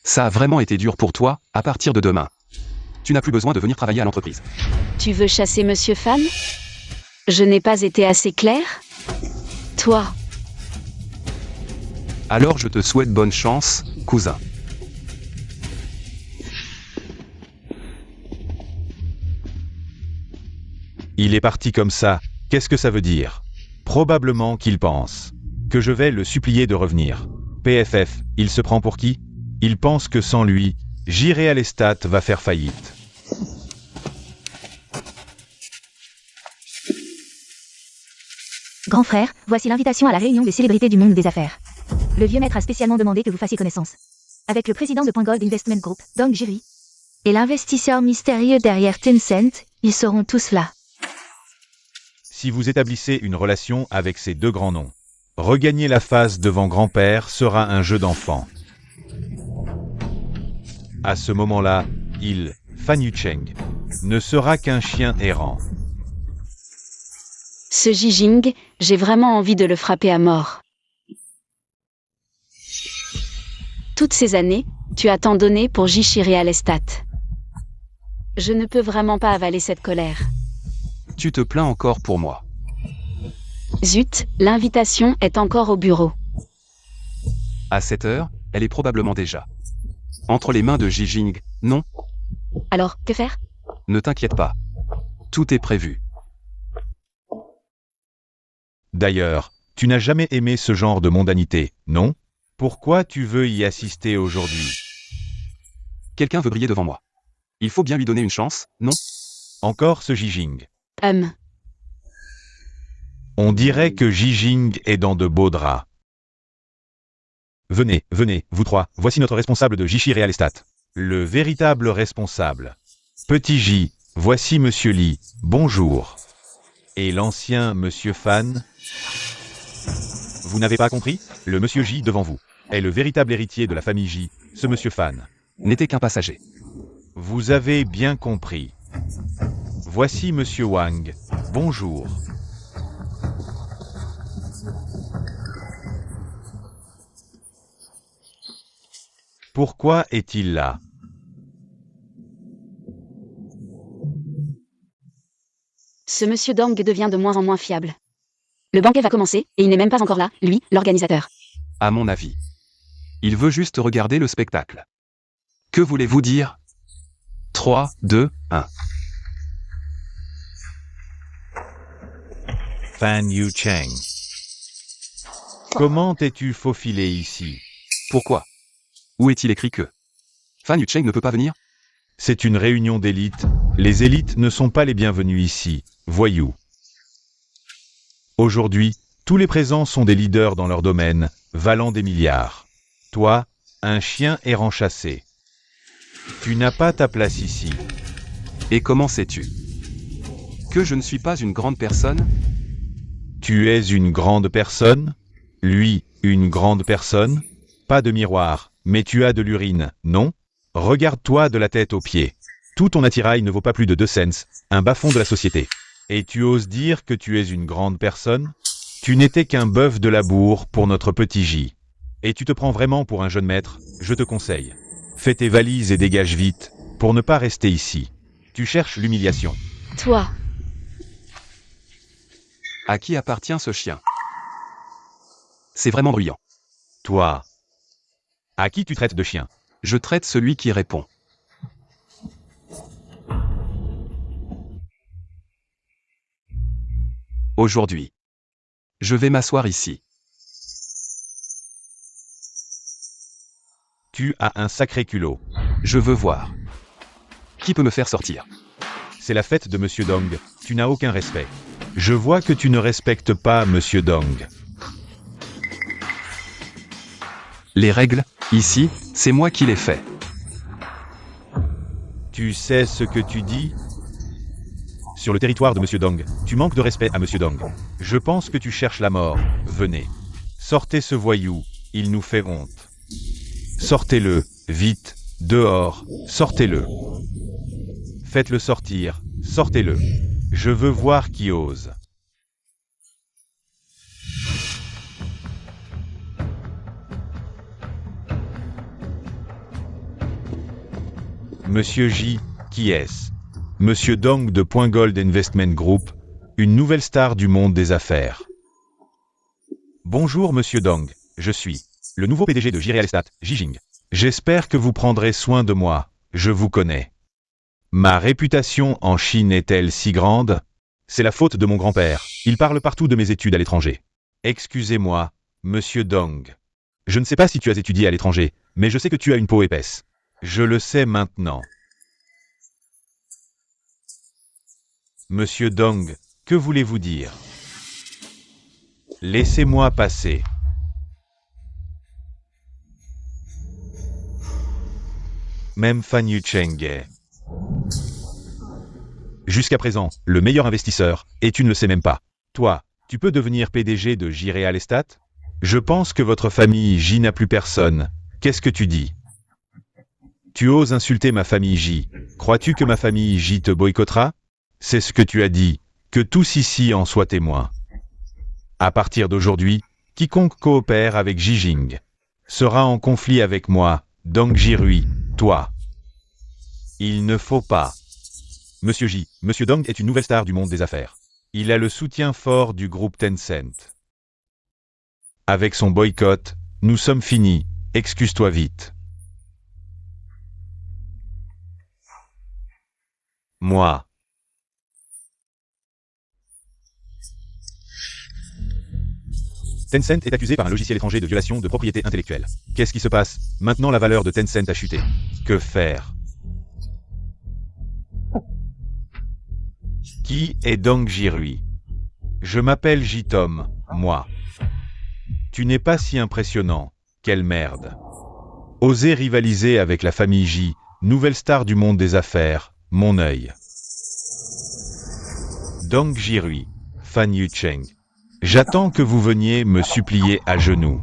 Ça a vraiment été dur pour toi, à partir de demain. Tu n'as plus besoin de venir travailler à l'entreprise. Tu veux chasser Monsieur Fan? Je n'ai pas été assez clair? Toi, Alors je te souhaite bonne chance, cousin. Il est parti comme ça, qu'est-ce que ça veut dire? Probablement qu'il pense que je vais le supplier de revenir. PFF, il se prend pour qui? Il pense que sans lui, J Real Estate va faire faillite. Grand frère, voici l'invitation à la réunion des célébrités du monde des affaires. Le vieux maître a spécialement demandé que vous fassiez connaissance. Avec le président de Point Gold Investment Group, Dong Jiri. Et l'investisseur mystérieux derrière Tencent, ils seront tous là. Si vous établissez une relation avec ces deux grands noms, regagner la face devant grand-père sera un jeu d'enfant. À ce moment-là, il, Fan Yucheng, ne sera qu'un chien errant. ce Jijing, j'ai vraiment envie de le frapper à mort. Toutes ces années, tu as tant donné pour Jishi Real Estate. Je ne peux vraiment pas avaler cette colère. Tu te plains encore pour moi. Zut, l'invitation est encore au bureau. À cette heure, elle est probablement déjà entre les mains de Jijing, non? Alors, que faire? Ne t'inquiète pas. Tout est prévu. D'ailleurs, tu n'as jamais aimé ce genre de mondanité, non? Pourquoi tu veux y assister aujourd'hui? Quelqu'un veut briller devant moi. Il faut bien lui donner une chance, non? Encore ce Jijing. On dirait que Jijing est dans de beaux draps. Venez, venez, vous trois, voici notre responsable de Jishi Real Estate. Le véritable responsable. Petit J, voici Monsieur Lee, bonjour. Et l'ancien Monsieur Fan? Vous n'avez pas compris? Le Monsieur J devant vous est le véritable héritier de la famille J, ce Monsieur Fan. N'était qu'un passager. Vous avez bien compris. Voici Monsieur Wang, bonjour. Pourquoi est-il là? Ce monsieur Dong devient de moins en moins fiable. Le banquet va commencer, et il n'est même pas encore là, lui, l'organisateur. À mon avis. Il veut juste regarder le spectacle. Que voulez-vous dire? 3, 2, 1. Fan Yucheng. Comment t'es-tu faufilé ici? Pourquoi? Où est-il écrit que Fan Yucheng ne peut pas venir? C'est une réunion d'élite. Les élites ne sont pas les bienvenus ici, voyous. Aujourd'hui, tous les présents sont des leaders dans leur domaine, valant des milliards. Toi, un chien errant chassé. Tu n'as pas ta place ici. Et comment sais-tu que je ne suis pas une grande personne? Tu es une grande personne? Lui, une grande personne? Pas de miroir, mais tu as de l'urine, non? Regarde-toi de la tête aux pieds. Tout ton attirail ne vaut pas plus de 2 cents, un bas-fond de la société. Et tu oses dire que tu es une grande personne? Tu n'étais qu'un bœuf de labour pour notre petit J. Et tu te prends vraiment pour un jeune maître, je te conseille. Fais tes valises et dégage vite, pour ne pas rester ici. Tu cherches l'humiliation. Toi, À qui appartient ce chien? C'est vraiment bruyant. Toi. À qui tu traites de chien? Je traite celui qui répond. Aujourd'hui. Je vais m'asseoir ici. Tu as un sacré culot. Je veux voir. Qui peut me faire sortir? C'est la fête de Monsieur Dong. Tu n'as aucun respect. Je vois que tu ne respectes pas Monsieur Dong. Les règles, ici, c'est moi qui les fais. Tu sais ce que tu dis? Sur le territoire de Monsieur Dong, tu manques de respect à Monsieur Dong. Je pense que tu cherches la mort. Venez. Sortez ce voyou. Il nous fait honte. Sortez-le. Vite. Dehors. Sortez-le. Faites-le sortir. Sortez-le. Je veux voir qui ose. Monsieur J, qui est-ce? Monsieur Dong de Point Gold Investment Group, une nouvelle star du monde des affaires. Bonjour Monsieur Dong, je suis le nouveau PDG de J-Real Estate, Jijing. J'espère que vous prendrez soin de moi, je vous connais. Ma réputation en Chine est-elle si grande? C'est la faute de mon grand-père, il parle partout de mes études à l'étranger. Excusez-moi, Monsieur Dong. Je ne sais pas si tu as étudié à l'étranger, mais je sais que tu as une peau épaisse. Je le sais maintenant. Monsieur Dong, que voulez-vous dire? Laissez-moi passer. Même Fan Yucheng. Jusqu'à présent, le meilleur investisseur, et tu ne le sais même pas. Toi, tu peux devenir PDG de J-Real Estate? Je pense que votre famille J n'a plus personne. Qu'est-ce que tu dis? Tu oses insulter ma famille J. Crois-tu que ma famille J te boycottera? C'est ce que tu as dit, que tous ici en soient témoins. À partir d'aujourd'hui, quiconque coopère avec Jijing sera en conflit avec moi, Dong Jirui, toi. Il ne faut pas. Monsieur J, Monsieur Dong est une nouvelle star du monde des affaires. Il a le soutien fort du groupe Tencent. Avec son boycott, nous sommes finis, excuse-toi vite. Moi. Tencent est accusé par un logiciel étranger de violation de propriété intellectuelle. Qu'est-ce qui se passe? Maintenant la valeur de Tencent a chuté. Que faire? Qui est Dong Jirui? Je m'appelle J-Tom, moi. Tu n'es pas si impressionnant. Quelle merde. Oser rivaliser avec la famille J, nouvelle star du monde des affaires, mon œil. Dong Jirui, Fan Yucheng. J'attends que vous veniez me supplier à genoux.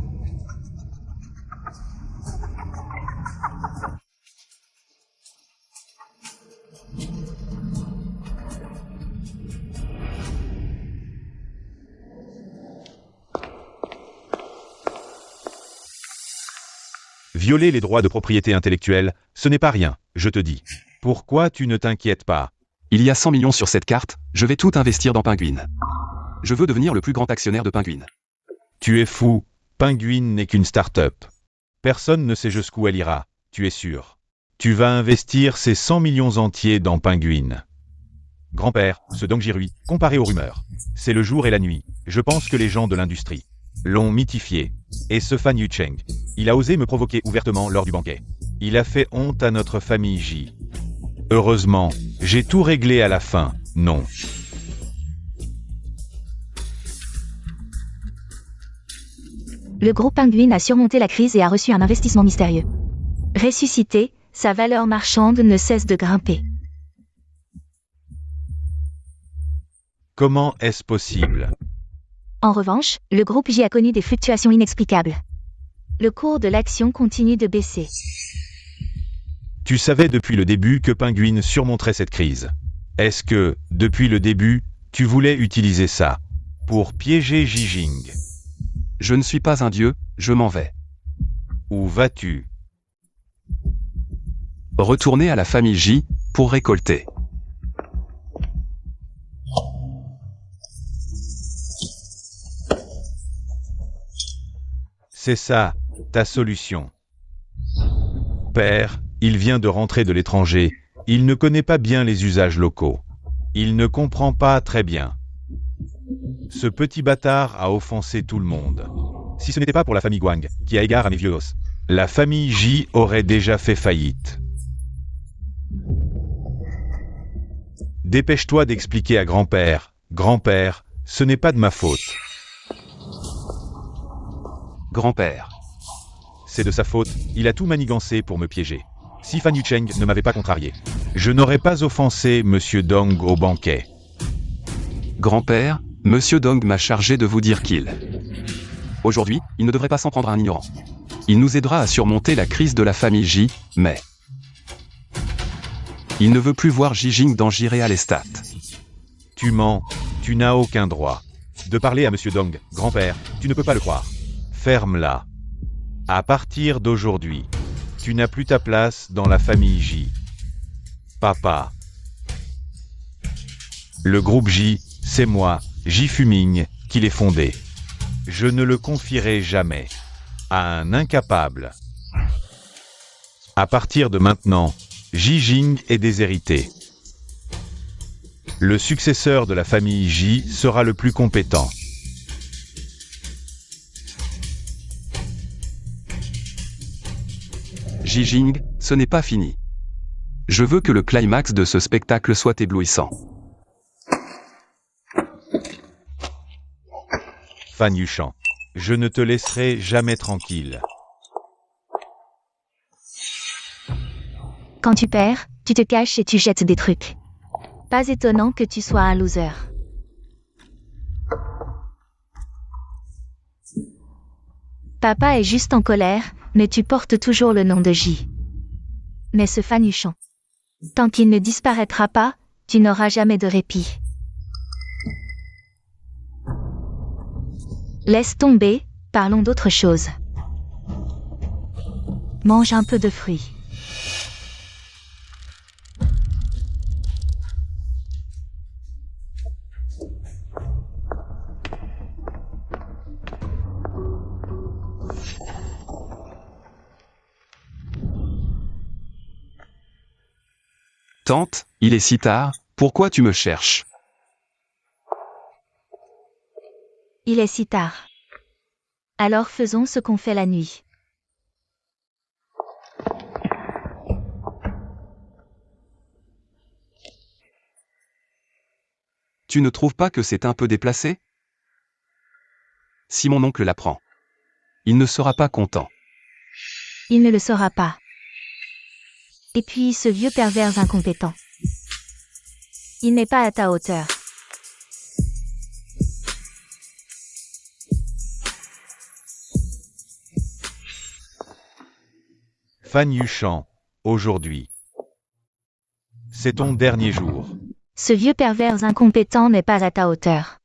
Violer les droits de propriété intellectuelle, ce n'est pas rien, je te dis. Pourquoi tu ne t'inquiètes pas? Il y a 100 millions sur cette carte, je vais tout investir dans Penguin. Je veux devenir le plus grand actionnaire de Penguin. Tu es fou, Penguin n'est qu'une start-up. Personne ne sait jusqu'où elle ira, tu es sûr. Tu vas investir ces 100 millions entiers dans Penguin. Grand-père, ce Dong Jirui, comparé aux rumeurs. C'est le jour et la nuit, je pense que les gens de l'industrie l'ont mythifié. Et ce Fan Yucheng, il a osé me provoquer ouvertement lors du banquet. Il a fait honte à notre famille J. Heureusement, j'ai tout réglé à la fin, non. Le groupe Penguin a surmonté la crise et a reçu un investissement mystérieux. Ressuscité, sa valeur marchande ne cesse de grimper. Comment est-ce possible? En revanche, le groupe J a connu des fluctuations inexplicables. Le cours de l'action continue de baisser. Tu savais depuis le début que Penguin surmonterait cette crise. Est-ce que, depuis le début, tu voulais utiliser ça pour piéger Jijing? Je ne suis pas un dieu, je m'en vais. Où vas-tu? Retourner à la famille J, pour récolter. C'est ça, ta solution. Père, il vient de rentrer de l'étranger, il ne connaît pas bien les usages locaux. Il ne comprend pas très bien. Ce petit bâtard a offensé tout le monde. Si ce n'était pas pour la famille Guang, qui a égard à mes vieux os, la famille Ji aurait déjà fait faillite. Dépêche-toi d'expliquer à grand-père. Grand-père, ce n'est pas de ma faute. Grand-père. C'est de sa faute, il a tout manigancé pour me piéger. Si Fan Yucheng ne m'avait pas contrarié, je n'aurais pas offensé Monsieur Dong au banquet. Grand-père, Monsieur Dong m'a chargé de vous dire qu'il... Aujourd'hui, il ne devrait pas s'en prendre à un ignorant. Il nous aidera à surmonter la crise de la famille Ji, mais... Il ne veut plus voir Ji Jing dans J Real Estate. Tu mens, tu n'as aucun droit. De parler à Monsieur Dong, grand-père, tu ne peux pas le croire. Ferme-la. À partir d'aujourd'hui, tu n'as plus ta place dans la famille Ji. Papa. Le groupe J, c'est moi, Ji Fuming, qui l'ai fondé. Je ne le confierai jamais à un incapable. À partir de maintenant, Ji Jing est déshérité. Le successeur de la famille Ji sera le plus compétent. Ji Jing, ce n'est pas fini. Je veux que le climax de ce spectacle soit éblouissant. Fan Yuchang, je ne te laisserai jamais tranquille. Quand tu perds, tu te caches et tu jettes des trucs. Pas étonnant que tu sois un loser. Papa est juste en colère, mais tu portes toujours le nom de J. Mais ce Fan Yuchang, tant qu'il ne disparaîtra pas, tu n'auras jamais de répit. Laisse tomber, parlons d'autre chose. Mange un peu de fruits. Tante, il est si tard, pourquoi tu me cherches? Il est si tard. Alors faisons ce qu'on fait la nuit. Tu ne trouves pas que c'est un peu déplacé? Si mon oncle l'apprend, il ne sera pas content. Il ne le saura pas. Et puis ce vieux pervers incompétent. Il n'est pas à ta hauteur. Fan Yuchang, aujourd'hui. C'est ton dernier jour. Ce vieux pervers incompétent n'est pas à ta hauteur.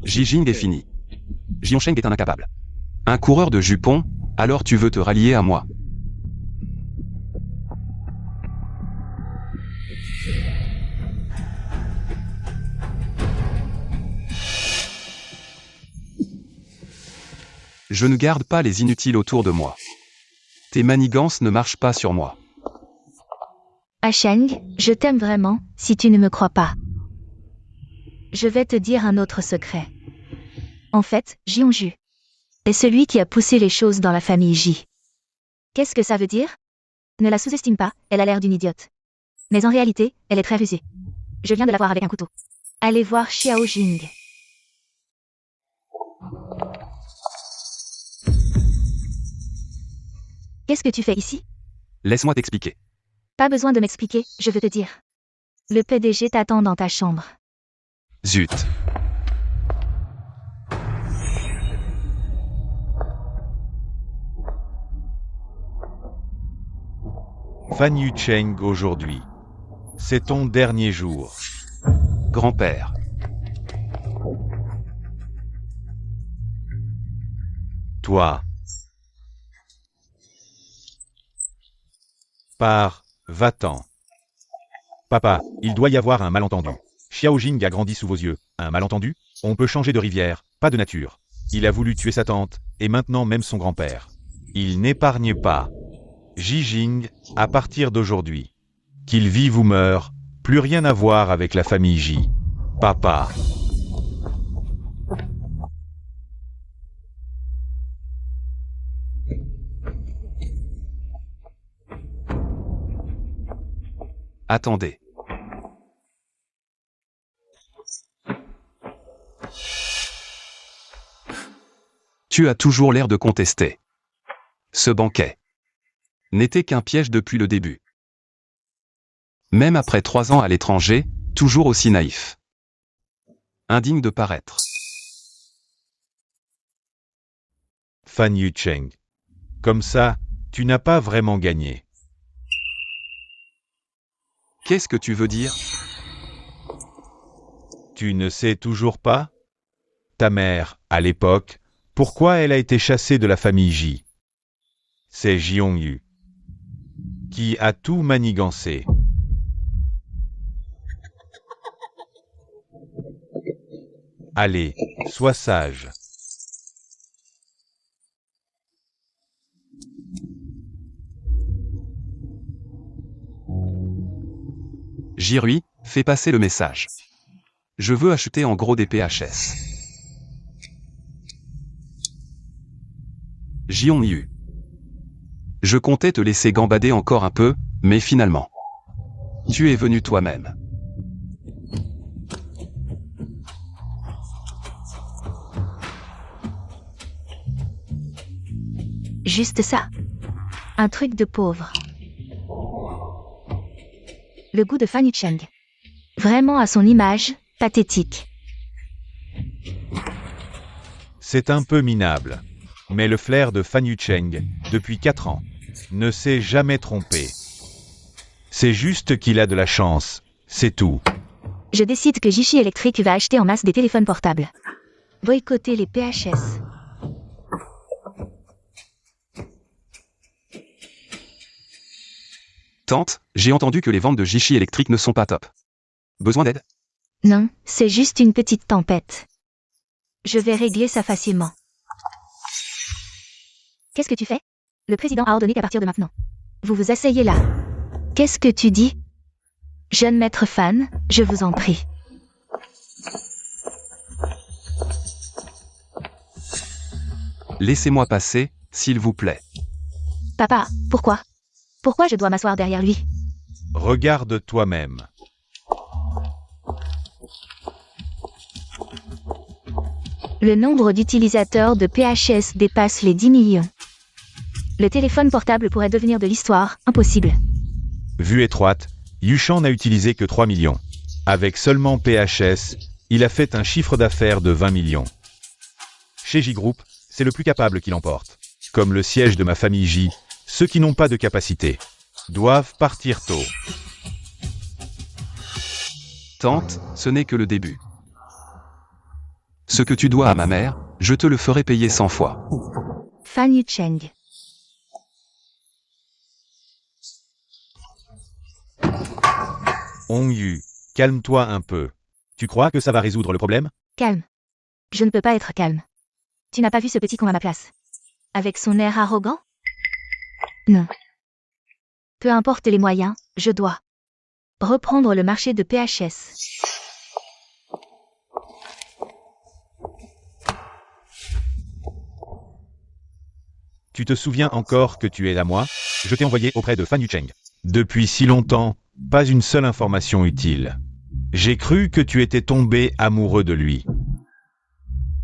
Ji Jing est fini. Jiansheng est un incapable. Un coureur de jupons, alors tu veux te rallier à moi. Je ne garde pas les inutiles autour de moi. Tes manigances ne marchent pas sur moi. Sheng, je t'aime vraiment, si tu ne me crois pas. Je vais te dire un autre secret. En fait, Jianju est celui qui a poussé les choses dans la famille Ji. Qu'est-ce que ça veut dire? Ne la sous-estime pas, elle a l'air d'une idiote. Mais en réalité, elle est très rusée. Je viens de la voir avec un couteau. Allez voir Xiao Jing. Qu'est-ce que tu fais ici? Laisse-moi t'expliquer. Pas besoin de m'expliquer, je veux te dire. Le PDG t'attend dans ta chambre. Zut. Fan Yucheng aujourd'hui. C'est ton dernier jour. Grand-père. Toi. Pars, va-t'en. Papa, il doit y avoir un malentendu. Xiao Jing a grandi sous vos yeux. Un malentendu? On peut changer de rivière, pas de nature. Il a voulu tuer sa tante, et maintenant même son grand-père. Il n'épargne pas. Ji Jing, à partir d'aujourd'hui. Qu'il vive ou meure, plus rien à voir avec la famille Ji. Papa. Attendez. Tu as toujours l'air de contester. Ce banquet n'était qu'un piège depuis le début. Même après 3 ans à l'étranger, toujours aussi naïf. Indigne de paraître. Fan Yucheng. Comme ça, tu n'as pas vraiment gagné. Qu'est-ce que tu veux dire? Tu ne sais toujours pas? Ta mère, à l'époque, pourquoi elle a été chassée de la famille Ji? C'est Jiongyu qui a tout manigancé. Allez, sois sage. Jirui, fais passer le message. Je veux acheter en gros des PHS. Jiongyu. Je comptais te laisser gambader encore un peu, mais finalement, tu es venu toi-même. Juste ça. Un truc de pauvre. Le goût de Fan Yucheng. Vraiment à son image, pathétique. C'est un peu minable. Mais le flair de Fan Yucheng, depuis 4 ans, ne s'est jamais trompé. C'est juste qu'il a de la chance, c'est tout. Je décide que Jishi Electric va acheter en masse des téléphones portables. Boycotter les PHS. Tante, j'ai entendu que les ventes de Jishi électrique ne sont pas top. Besoin d'aide? Non, c'est juste une petite tempête. Je vais régler ça facilement. Qu'est-ce que tu fais? Le président a ordonné qu'à partir de maintenant, vous vous asseyez là. Qu'est-ce que tu dis? Jeune maître Fan, je vous en prie. Laissez-moi passer, s'il vous plaît. Papa, pourquoi? Pourquoi je dois m'asseoir derrière lui? Regarde toi-même. Le nombre d'utilisateurs de PHS dépasse les 10 millions. Le téléphone portable pourrait devenir de l'histoire, impossible. Vue étroite, Yuchan n'a utilisé que 3 millions. Avec seulement PHS, il a fait un chiffre d'affaires de 20 millions. Chez J-Group, c'est le plus capable qui l'emporte. Comme le siège de ma famille J, ceux qui n'ont pas de capacité doivent partir tôt. Tante, ce n'est que le début. Ce que tu dois à ma mère, je te le ferai payer 100 fois. Fan Yucheng. Hong Yu, calme-toi un peu. Tu crois que ça va résoudre le problème? Calme. Je ne peux pas être calme. Tu n'as pas vu ce petit con à ma place? Avec son air arrogant? Non. Peu importe les moyens, je dois reprendre le marché de PHS. Tu te souviens encore que tu es à moi? Je t'ai envoyé auprès de Fan Yucheng. Depuis si longtemps, pas une seule information utile. J'ai cru que tu étais tombé amoureux de lui.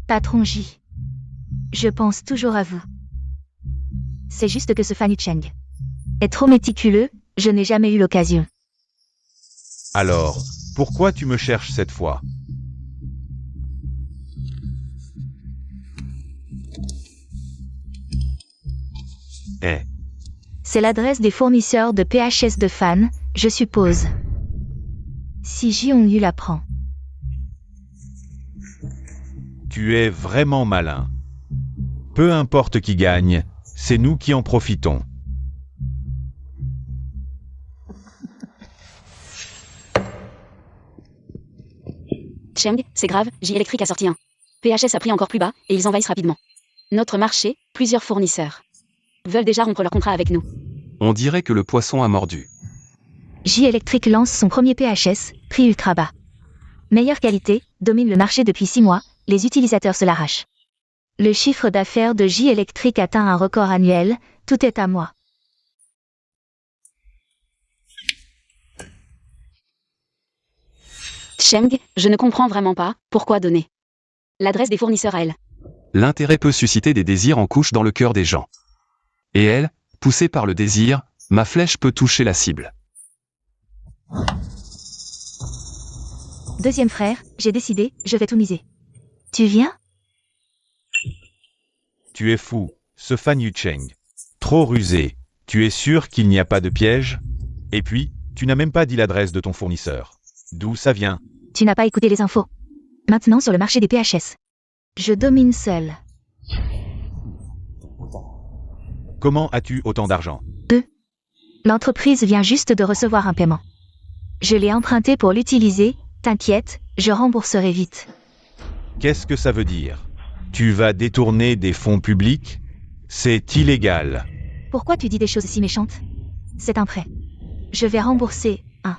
Patron J. Je pense toujours à vous. C'est juste que ce Fan Yucheng est trop méticuleux, je n'ai jamais eu l'occasion. Alors, pourquoi tu me cherches cette fois? Eh, C'est l'adresse des fournisseurs de PHS de Fan, je suppose. Si Jiongyu l'apprend. tu es vraiment malin. Peu importe qui gagne, c'est nous qui en profitons. Cheng, c'est grave, J Electric a sorti un PHS a pris encore plus bas, et ils envahissent rapidement notre marché, plusieurs fournisseurs veulent déjà rompre leur contrat avec nous. On dirait que le poisson a mordu. J Electric lance son premier PHS, prix ultra bas. Meilleure qualité, domine le marché depuis 6 mois, les utilisateurs se l'arrachent. Le chiffre d'affaires de J Electric atteint un record annuel, tout est à moi. Cheng, je ne comprends vraiment pas, pourquoi donner l'adresse des fournisseurs à elle. L'intérêt peut susciter des désirs en couche dans le cœur des gens. Et elle, poussée par le désir, ma flèche peut toucher la cible. Deuxième frère, j'ai décidé, je vais tout miser. Tu viens? Tu es fou, ce Fan Yucheng. Trop rusé. Tu es sûr qu'il n'y a pas de piège? Et puis, tu n'as même pas dit l'adresse de ton fournisseur. D'où ça vient? Tu n'as pas écouté les infos. Maintenant sur le marché des PHS. Je domine seul. Comment as-tu autant d'argent? L'entreprise vient juste de recevoir un paiement. Je l'ai emprunté pour l'utiliser, t'inquiète, je rembourserai vite. Qu'est-ce que ça veut dire? Tu vas détourner des fonds publics? C'est illégal. Pourquoi tu dis des choses si méchantes? C'est un prêt. Je vais rembourser un.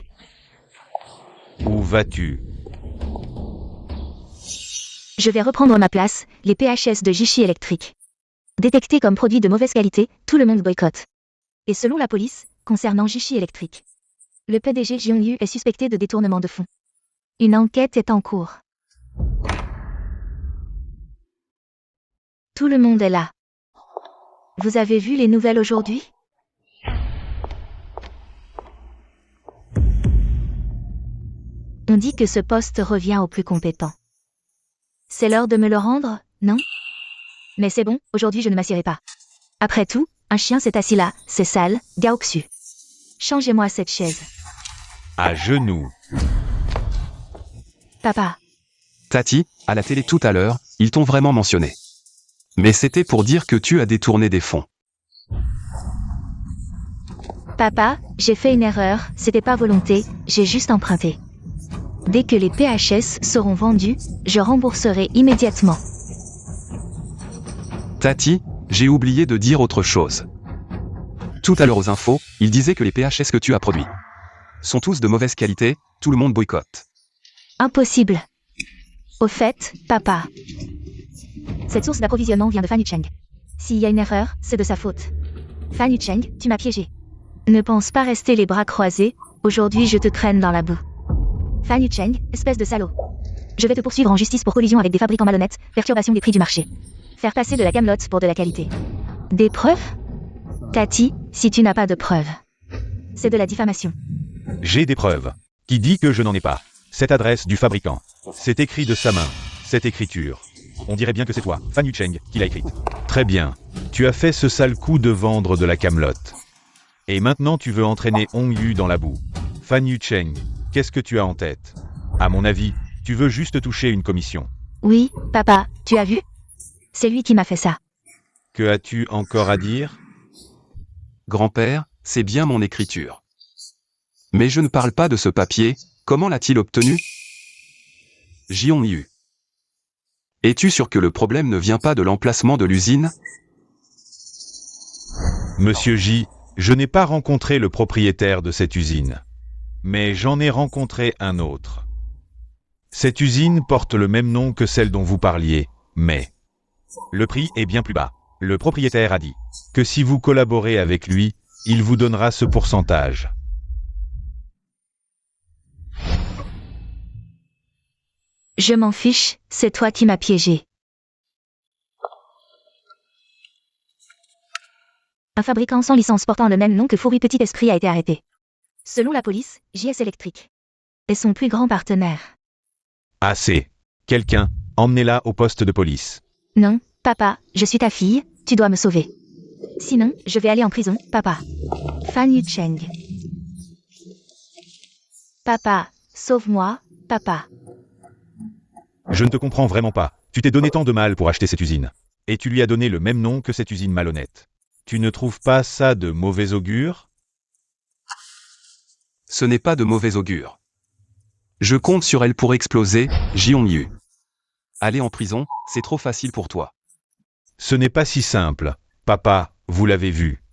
Où vas-tu? Je vais reprendre ma place, les PHS de Jishi Electric. Détectés comme produits de mauvaise qualité, tout le monde boycotte. Et selon la police, concernant Jishi Electric, le PDG Jiong Yu est suspecté de détournement de fonds. Une enquête est en cours. Tout le monde est là. Vous avez vu les nouvelles aujourd'hui? On dit que ce poste revient au plus compétent. C'est l'heure de me le rendre, non? Mais c'est bon, aujourd'hui je ne m'assierai pas. Après tout, un chien s'est assis là, c'est sale, Gaoxu. Changez-moi cette chaise. À genoux. Papa, Tati, à la télé tout à l'heure, ils t'ont vraiment mentionné. Mais c'était pour dire que tu as détourné des fonds. papa, j'ai fait une erreur, c'était pas volonté, j'ai juste emprunté. Dès que les PHS seront vendus, je rembourserai immédiatement. Tati, j'ai oublié de dire autre chose. Tout à l'heure aux infos, il disait que les PHS que tu as produits sont tous de mauvaise qualité, tout le monde boycotte. Impossible. Au fait, papa. Cette source d'approvisionnement vient de Fan Yucheng. S'il y a une erreur, c'est de sa faute. Fan Yucheng, tu m'as piégé. Ne pense pas rester les bras croisés, aujourd'hui je te traîne dans la boue. Fan Yucheng, espèce de salaud. Je vais te poursuivre en justice pour collision avec des fabricants malhonnêtes, perturbation des prix du marché. Faire passer de la camelote pour de la qualité. Des preuves? Tati, si tu n'as pas de preuves. C'est de la diffamation. J'ai des preuves. Qui dit que je n'en ai pas? Cette adresse du fabricant. C'est écrit de sa main. Cette écriture. On dirait bien que c'est toi, Fan Yucheng, qui l'a écrite. Très bien. Tu as fait ce sale coup de vendre de la camelote. Et maintenant tu veux entraîner Hong Yu dans la boue. Fan Yucheng, qu'est-ce que tu as en tête? À mon avis, tu veux juste toucher une commission. Oui, papa, tu as vu? C'est lui qui m'a fait ça. Que as-tu encore à dire? Grand-père, c'est bien mon écriture. Mais je ne parle pas de ce papier, comment l'a-t-il obtenu? Jiong Yu. Es-tu sûr que le problème ne vient pas de l'emplacement de l'usine? Monsieur J, je n'ai pas rencontré le propriétaire de cette usine. Mais j'en ai rencontré un autre. Cette usine porte le même nom que celle dont vous parliez, mais le prix est bien plus bas. Le propriétaire a dit que si vous collaborez avec lui, il vous donnera ce pourcentage. Je m'en fiche, c'est toi qui m'as piégé. Un fabricant sans licence portant le même nom que Fourri Petit Esprit a été arrêté. Selon la police, JS Electric est son plus grand partenaire. Assez. Quelqu'un, emmenez-la au poste de police. Non, papa, je suis ta fille, tu dois me sauver. Sinon, je vais aller en prison, papa. Fan Yucheng. Papa, sauve-moi, papa. Je ne te comprends vraiment pas. Tu t'es donné tant de mal pour acheter cette usine. Et tu lui as donné le même nom que cette usine malhonnête. Tu ne trouves pas ça de mauvais augure? Ce n'est pas de mauvais augure. Je compte sur elle pour exploser, Jiong Yu. Aller en prison, c'est trop facile pour toi. Ce n'est pas si simple. Papa, vous l'avez vu.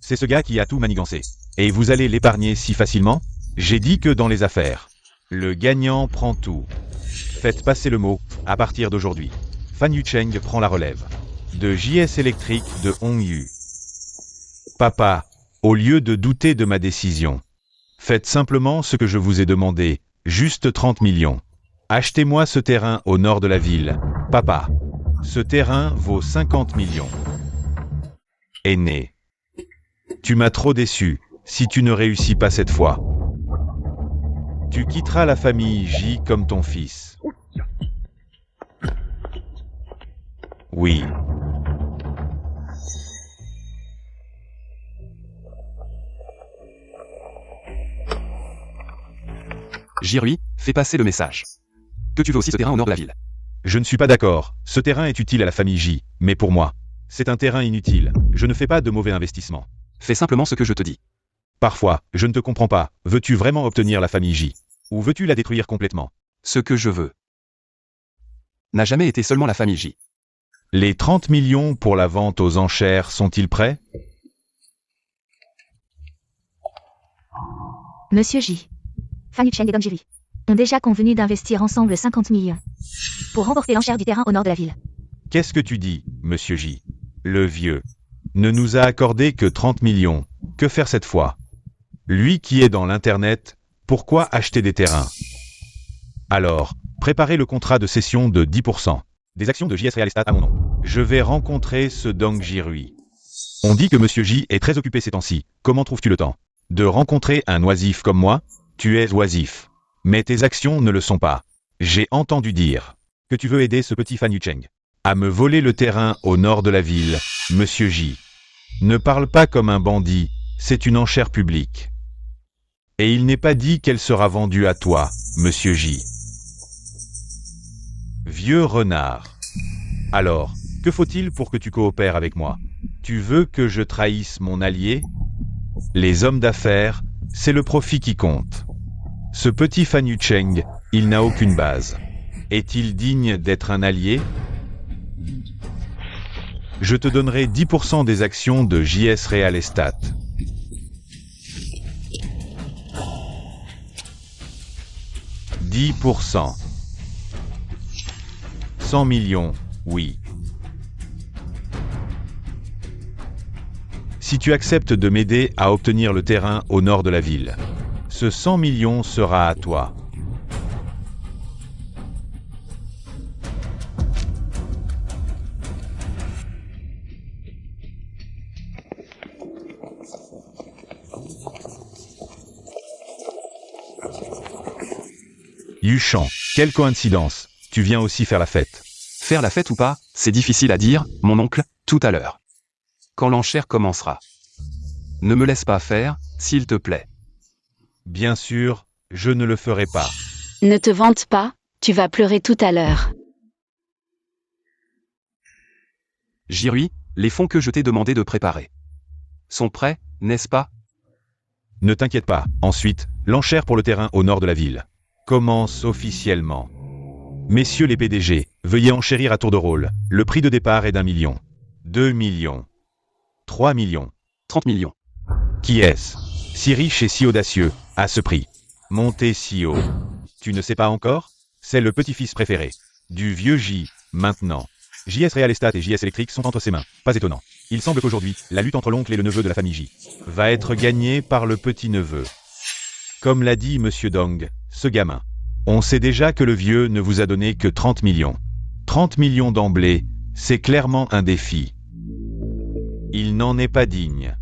C'est ce gars qui a tout manigancé. Et vous allez l'épargner si facilement? J'ai dit que dans les affaires, Le gagnant prend tout. Faites passer le mot, à partir d'aujourd'hui. Fan Yucheng prend la relève. De JS Electric de Hongyu. Papa, au lieu de douter de ma décision, faites simplement ce que je vous ai demandé, juste 30 millions. Achetez-moi ce terrain au nord de la ville. Papa, ce terrain vaut 50 millions. Aîné, tu m'as trop déçu, si tu ne réussis pas cette fois. Tu quitteras la famille J comme ton fils. Oui. Jirui, fais passer le message. Que tu veux aussi ce terrain au nord de la ville. Je ne suis pas d'accord. Ce terrain est utile à la famille J, mais pour moi, c'est un terrain inutile. Je ne fais pas de mauvais investissements. Fais simplement ce que je te dis. Parfois, je ne te comprends pas. Veux-tu vraiment obtenir la famille J? Ou veux-tu la détruire complètement? Ce que je veux n'a jamais été seulement la famille J. Les 30 millions pour la vente aux enchères sont-ils prêts? Monsieur J. Fan Yucheng et Dong Jirui ont déjà convenu d'investir ensemble 50 millions pour remporter l'enchère du terrain au nord de la ville. Qu'est-ce que tu dis, monsieur J? Le vieux ne nous a accordé que 30 millions. Que faire cette fois? Lui qui est dans l'Internet, pourquoi acheter des terrains? Alors, préparez le contrat de cession de 10% des actions de JS Real Estate à mon nom. Je vais rencontrer ce Dong Jirui. On dit que monsieur J est très occupé ces temps-ci. Comment trouves-tu le temps de rencontrer un oisif comme moi? Tu es oisif. Mais tes actions ne le sont pas. J'ai entendu dire que tu veux aider ce petit Fan Yucheng à me voler le terrain au nord de la ville, monsieur J. Ne parle pas comme un bandit, c'est une enchère publique. Et il n'est pas dit qu'elle sera vendue à toi, monsieur J. Vieux renard. Alors, que faut-il pour que tu coopères avec moi? Tu veux que je trahisse mon allié? Les hommes d'affaires, c'est le profit qui compte. Ce petit Fan Yucheng, il n'a aucune base. Est-il digne d'être un allié? Je te donnerai 10% des actions de JS Real Estate. « 10%. 100 millions, oui. Si tu acceptes de m'aider à obtenir le terrain au nord de la ville, ce 100 millions sera à toi. Yuchan, quelle coïncidence, tu viens aussi faire la fête. Faire la fête ou pas, c'est difficile à dire, mon oncle, tout à l'heure. Quand l'enchère commencera. Ne me laisse pas faire, s'il te plaît. Bien sûr, je ne le ferai pas. Ne te vante pas, tu vas pleurer tout à l'heure. Jirui, les fonds que je t'ai demandé de préparer sont prêts, n'est-ce pas? Ne t'inquiète pas. Ensuite, l'enchère pour le terrain au nord de la ville commence officiellement. Messieurs les PDG, veuillez enchérir à tour de rôle. Le prix de départ est d'1 million. 2 millions. 3 millions. 30 millions. Qui est-ce? Si riche et si audacieux, à ce prix. Montez si haut. Tu ne sais pas encore? C'est le petit-fils préféré du vieux J, maintenant. JS Real Estate et JS Electric sont entre ses mains. Pas étonnant. Il semble qu'aujourd'hui, la lutte entre l'oncle et le neveu de la famille J va être gagnée par le petit-neveu. Comme l'a dit Monsieur Dong, ce gamin. On sait déjà que le vieux ne vous a donné que 30 millions. 30 millions d'emblée, c'est clairement un défi. Il n'en est pas digne.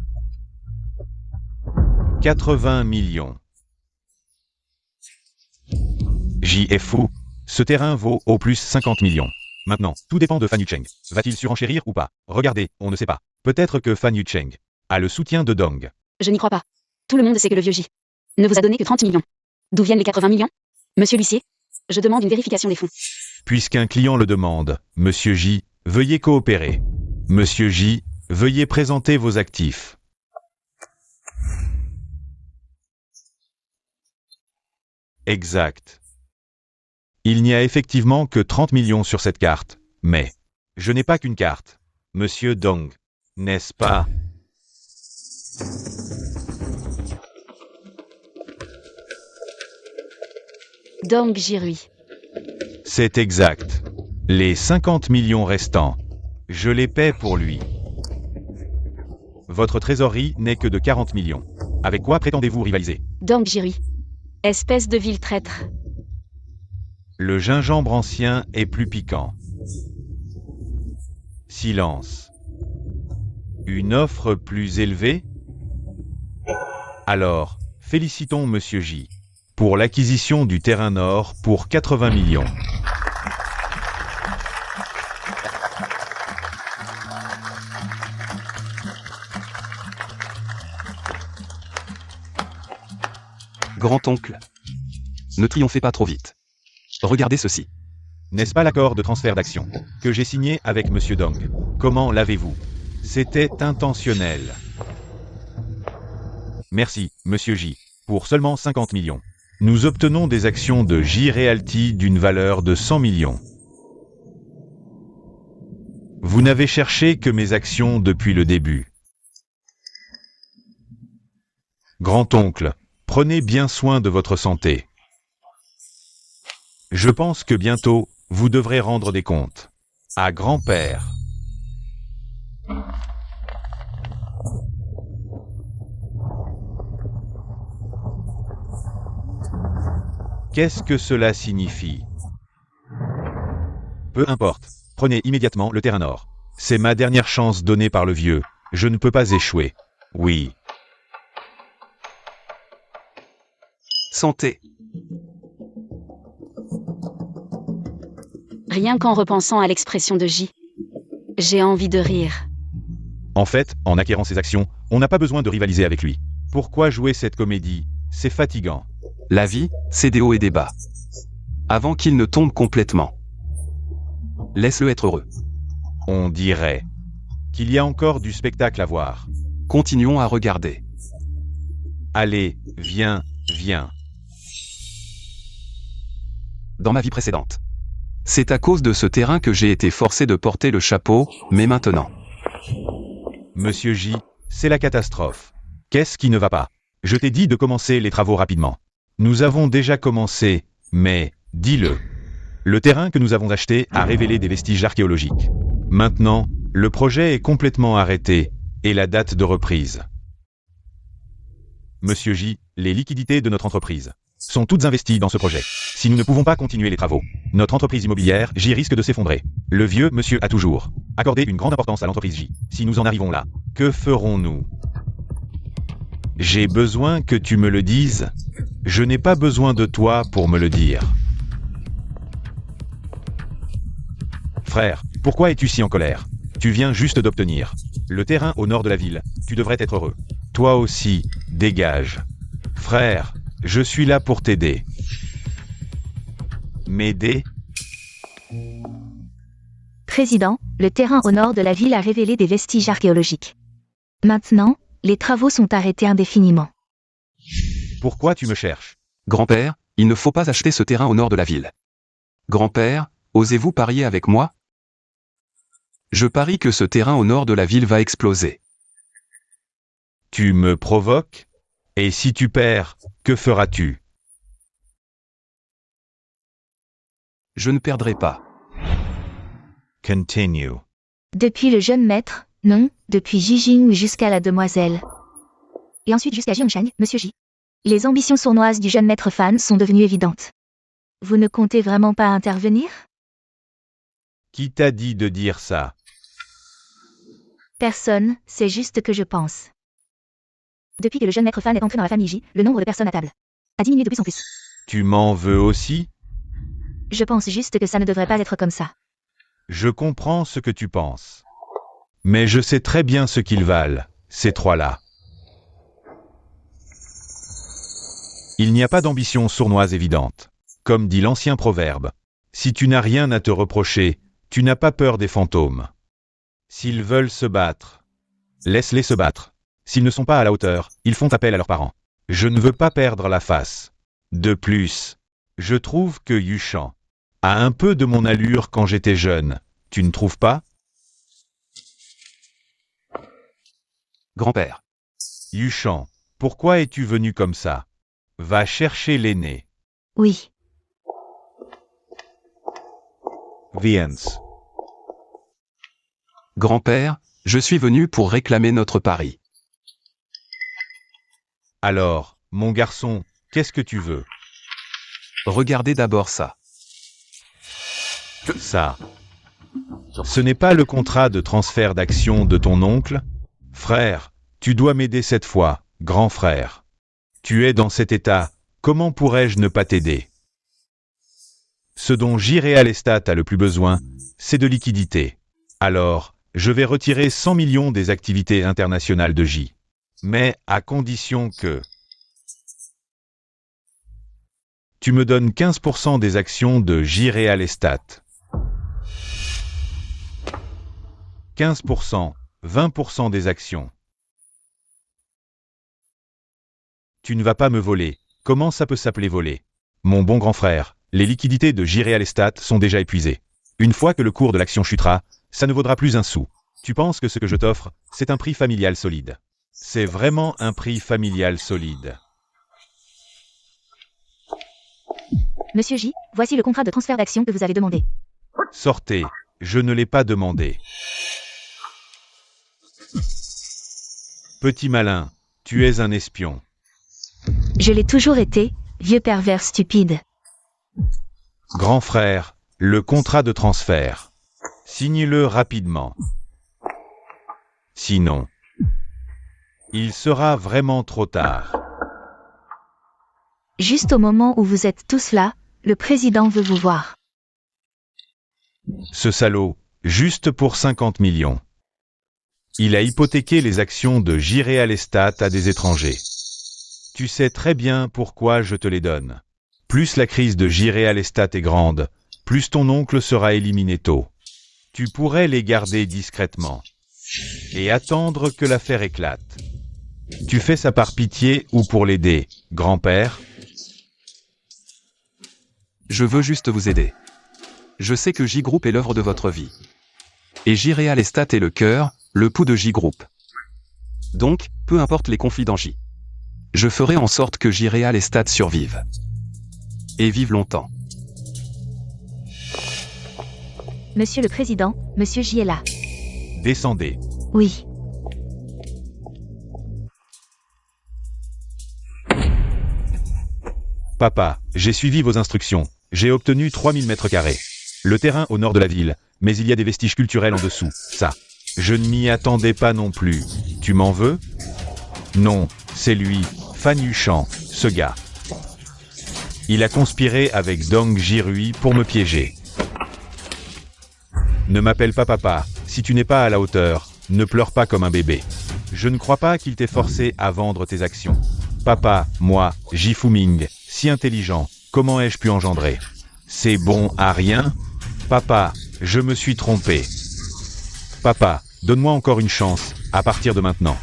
80 millions. J est fou. Ce terrain vaut au plus 50 millions. Maintenant, tout dépend de Fan Yucheng. Va-t-il surenchérir ou pas? Regardez, on ne sait pas. Peut-être que Fan Yucheng a le soutien de Dong. Je n'y crois pas. Tout le monde sait que le vieux J ne vous a donné que 30 millions. D'où viennent les 80 millions? Monsieur l'huissier, je demande une vérification des fonds. Puisqu'un client le demande, Monsieur J, veuillez coopérer. Monsieur J, veuillez présenter vos actifs. Exact. Il n'y a effectivement que 30 millions sur cette carte, mais je n'ai pas qu'une carte. Monsieur Dong, n'est-ce pas? Dong Jirui. C'est exact. Les 50 millions restants, je les paie pour lui. Votre trésorerie n'est que de 40 millions. Avec quoi prétendez-vous rivaliser? Dong Jirui. Espèce de vil traître. Le gingembre ancien est plus piquant. Silence. Une offre plus élevée? Alors, félicitons Monsieur J. pour l'acquisition du terrain nord pour 80 millions. Grand-oncle. Ne triomphez pas trop vite. Regardez ceci. N'est-ce pas l'accord de transfert d'actions que j'ai signé avec Monsieur Dong? Comment l'avez-vous? C'était intentionnel. Merci, Monsieur J, pour seulement 50 millions. Nous obtenons des actions de J Realty d'une valeur de 100 millions. Vous n'avez cherché que mes actions depuis le début. Grand-oncle, prenez bien soin de votre santé. Je pense que bientôt, vous devrez rendre des comptes. À grand-père. Qu'est-ce que cela signifie? Peu importe. Prenez immédiatement le terrain nord. C'est ma dernière chance donnée par le vieux. Je ne peux pas échouer. Oui. Santé. Rien qu'en repensant à l'expression de J. J'ai envie de rire. En fait, en acquérant ces actions, on n'a pas besoin de rivaliser avec lui. Pourquoi jouer cette comédie? C'est fatigant. La vie, c'est des hauts et des bas. Avant qu'il ne tombe complètement. Laisse-le être heureux. On dirait qu'il y a encore du spectacle à voir. Continuons à regarder. Allez, viens, viens. Dans ma vie précédente. C'est à cause de ce terrain que j'ai été forcé de porter le chapeau, mais maintenant. Monsieur J, c'est la catastrophe. Qu'est-ce qui ne va pas? Je t'ai dit de commencer les travaux rapidement. Nous avons déjà commencé, mais, dis-le. Le terrain que nous avons acheté a révélé des vestiges archéologiques. Maintenant, le projet est complètement arrêté, et la date de reprise. Monsieur J, les liquidités de notre entreprise sont toutes investies dans ce projet. Si nous ne pouvons pas continuer les travaux, notre entreprise immobilière J risque de s'effondrer. Le vieux monsieur a toujours accordé une grande importance à l'entreprise J. Si nous en arrivons là, que ferons-nous? J'ai besoin que tu me le dises. Je n'ai pas besoin de toi pour me le dire. Frère, pourquoi es-tu si en colère? Tu viens juste d'obtenir le terrain au nord de la ville. Tu devrais être heureux. Toi aussi, dégage. Frère, je suis là pour t'aider. M'aider? Président, le terrain au nord de la ville a révélé des vestiges archéologiques. Maintenant, les travaux sont arrêtés indéfiniment. Pourquoi tu me cherches? Grand-père, il ne faut pas acheter ce terrain au nord de la ville. Grand-père, osez-vous parier avec moi? Je parie que ce terrain au nord de la ville va exploser. Tu me provoques? Et si tu perds, que feras-tu? Je ne perdrai pas. Continue. Depuis le jeune maître, non, depuis Jijing jusqu'à la demoiselle. Et ensuite jusqu'à Jiangshang, Monsieur J. Les ambitions sournoises du jeune maître Fan sont devenues évidentes. Vous ne comptez vraiment pas intervenir? Qui t'a dit de dire ça? Personne, c'est juste que je pense. Depuis que le jeune maître Fan est entré dans la famille J, le nombre de personnes à table a diminué de plus en plus. Tu m'en veux aussi? Je pense juste que ça ne devrait pas être comme ça. Je comprends ce que tu penses. Mais je sais très bien ce qu'ils valent, ces trois-là. Il n'y a pas d'ambition sournoise évidente. Comme dit l'ancien proverbe, si tu n'as rien à te reprocher, tu n'as pas peur des fantômes. S'ils veulent se battre, laisse-les se battre. S'ils ne sont pas à la hauteur, ils font appel à leurs parents. Je ne veux pas perdre la face. De plus, je trouve que Yushan a un peu de mon allure quand j'étais jeune. Tu ne trouves pas? Grand-père. Yushan, pourquoi es-tu venu comme ça? Va chercher l'aîné. Oui. Viens. Grand-père, je suis venu pour réclamer notre pari. Alors, mon garçon, qu'est-ce que tu veux? Regardez d'abord ça. Ça. Ce n'est pas le contrat de transfert d'actions de ton oncle? Frère, tu dois m'aider cette fois, grand frère. Tu es dans cet état, comment pourrais-je ne pas t'aider? Ce dont J-Real Estate a le plus besoin, c'est de liquidité. Alors, je vais retirer 100 millions des activités internationales de J. Mais à condition que tu me donnes 15% des actions de J-Real Estate. 15%, 20% des actions. Tu ne vas pas me voler. Comment ça peut s'appeler voler? Mon bon grand frère, les liquidités de J-Real Estate sont déjà épuisées. Une fois que le cours de l'action chutera, ça ne vaudra plus un sou. Tu penses que ce que je t'offre, c'est un prix familial solide. C'est vraiment un prix familial solide. Monsieur J, voici le contrat de transfert d'actions que vous avez demandé. Sortez, je ne l'ai pas demandé. Petit malin, tu es un espion. Je l'ai toujours été, vieux pervers stupide. Grand frère, le contrat de transfert. Signe-le rapidement. Sinon, il sera vraiment trop tard. Juste au moment où vous êtes tous là, le président veut vous voir. Ce salaud, juste pour 50 millions. Il a hypothéqué les actions de J-Real Estate à des étrangers. Tu sais très bien pourquoi je te les donne. Plus la crise de J-Real Estate est grande, plus ton oncle sera éliminé tôt. Tu pourrais les garder discrètement et attendre que l'affaire éclate. Tu fais ça par pitié ou pour l'aider, grand-père? Je veux juste vous aider. Je sais que J-Group est l'œuvre de votre vie. Et J-Real Estate est le cœur, le pouls de J-Group. Donc, peu importe les conflits dans J. Je ferai en sorte que J-Real Estate survive. Et vive longtemps. Monsieur le président, Monsieur J est là. Descendez. Oui. Papa, j'ai suivi vos instructions. J'ai obtenu 3000 mètres carrés. Le terrain au nord de la ville, mais il y a des vestiges culturels en dessous. Ça. Je ne m'y attendais pas non plus. Tu m'en veux? Non, c'est lui, Fan Yuchan, ce gars. Il a conspiré avec Dong Jirui pour me piéger. Ne m'appelle pas papa, si tu n'es pas à la hauteur, ne pleure pas comme un bébé. Je ne crois pas qu'il t'ait forcé à vendre tes actions. Papa, moi, Ji Fuming, si intelligent, comment ai-je pu engendrer? C'est bon à rien? Papa, je me suis trompé. Papa, donne-moi encore une chance, à partir de maintenant.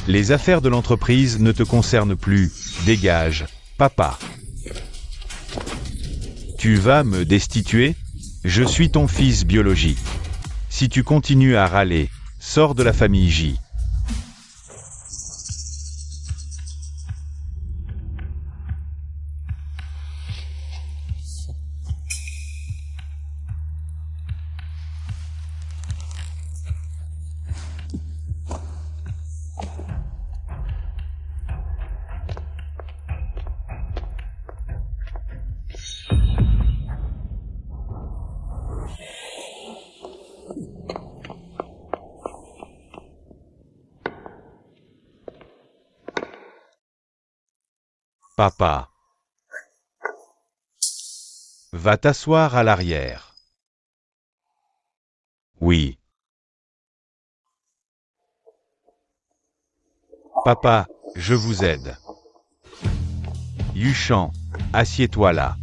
Les affaires de l'entreprise ne te concernent plus, dégage, papa. Tu vas me destituer? Je suis ton fils biologique. Si tu continues à râler, sors de la famille J. Papa. Va t'asseoir à l'arrière. Oui. Papa, je vous aide. Yuchan, assieds-toi là.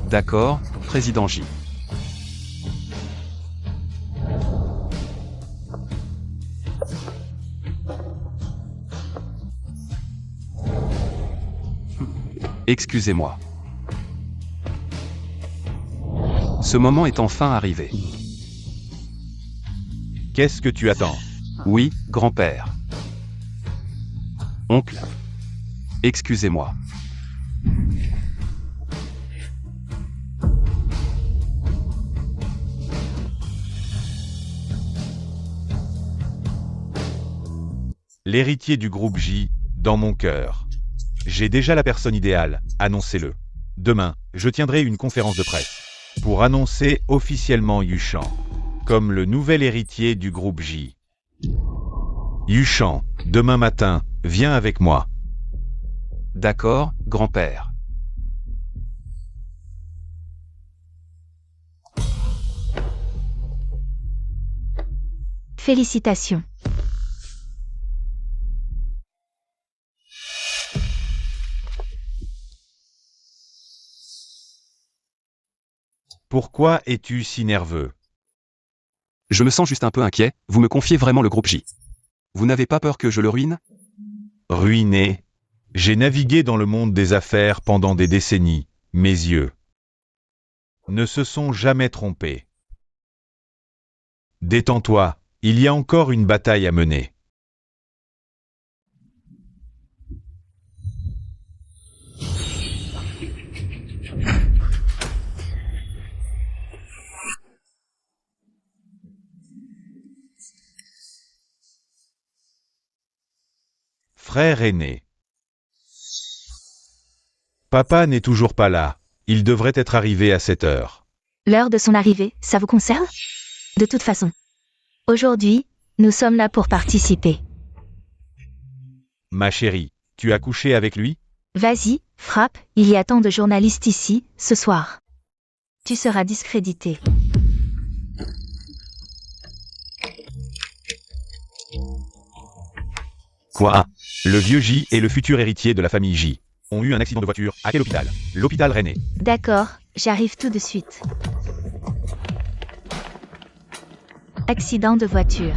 D'accord, président J. Excusez-moi. Ce moment est enfin arrivé. Qu'est-ce que tu attends? Oui, grand-père. Oncle. Excusez-moi. L'héritier du groupe J, dans mon cœur. J'ai déjà la personne idéale, annoncez-le. Demain, je tiendrai une conférence de presse pour annoncer officiellement Yuchan comme le nouvel héritier du groupe J. Yuchan, demain matin, viens avec moi. D'accord, grand-père. Félicitations. Pourquoi es-tu si nerveux? Je me sens juste un peu inquiet, vous me confiez vraiment le groupe J. Vous n'avez pas peur que je le ruine? Ruiné. J'ai navigué dans le monde des affaires pendant des décennies. Mes yeux ne se sont jamais trompés. Détends-toi, il y a encore une bataille à mener. Frère aîné. Papa n'est toujours pas là. Il devrait être arrivé à cette heure. L'heure de son arrivée, ça vous concerne? De toute façon. Aujourd'hui, nous sommes là pour participer. Ma chérie, tu as couché avec lui? Vas-y, frappe, il y a tant de journalistes ici, ce soir. Tu seras discrédité. Quoi? Le vieux J et le futur héritier de la famille J ont eu un accident de voiture. À quel hôpital? L'hôpital Rennais. D'accord, j'arrive tout de suite. Accident de voiture.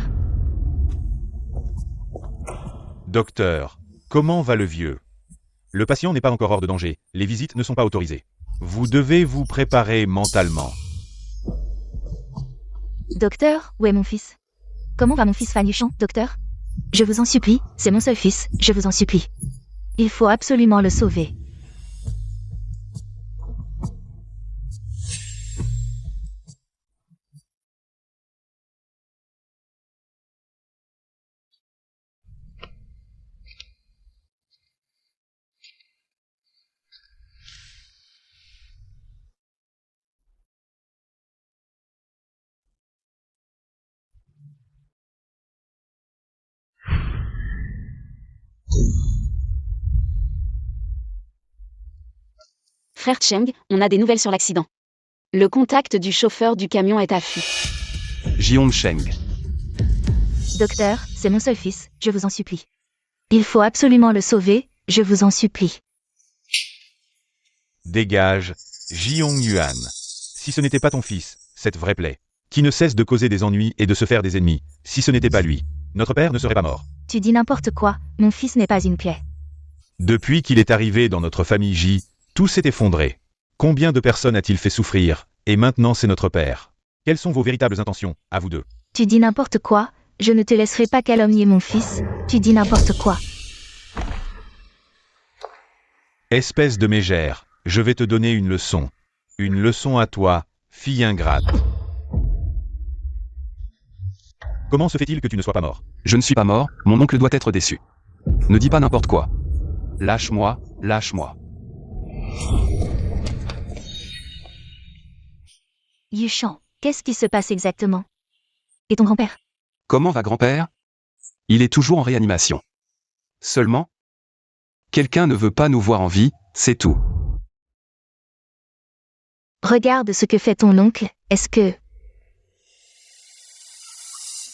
Docteur, comment va le vieux? Le patient n'est pas encore hors de danger. Les visites ne sont pas autorisées. Vous devez vous préparer mentalement. Docteur, où est mon fils? Comment va mon fils Fanuchan, docteur? Je vous en supplie, c'est mon seul fils, je vous en supplie. Il faut absolument le sauver. Frère Cheng, on a des nouvelles sur l'accident. Le contact du chauffeur du camion est affût. Jiong Sheng. Docteur, c'est mon seul fils, je vous en supplie. Il faut absolument le sauver, je vous en supplie. Dégage, Jiong Yuan. Si ce n'était pas ton fils, cette vraie plaie, qui ne cesse de causer des ennuis et de se faire des ennemis, si ce n'était pas lui, notre père ne serait pas mort. Tu dis n'importe quoi, mon fils n'est pas une plaie. Depuis qu'il est arrivé dans notre famille J, tout s'est effondré. Combien de personnes a-t-il fait souffrir? Et maintenant c'est notre père. Quelles sont vos véritables intentions, à vous deux? Tu dis n'importe quoi, je ne te laisserai pas calomnier mon fils, tu dis n'importe quoi. Espèce de mégère, je vais te donner une leçon. Une leçon à toi, fille ingrate. Comment se fait-il que tu ne sois pas mort? Je ne suis pas mort, mon oncle doit être déçu. Ne dis pas n'importe quoi. Lâche-moi, lâche-moi. Yuchan, qu'est-ce qui se passe exactement? Et ton grand-père? Comment va grand-père? Il est toujours en réanimation. Seulement? Quelqu'un ne veut pas nous voir en vie, c'est tout. Regarde ce que fait ton oncle, est-ce que...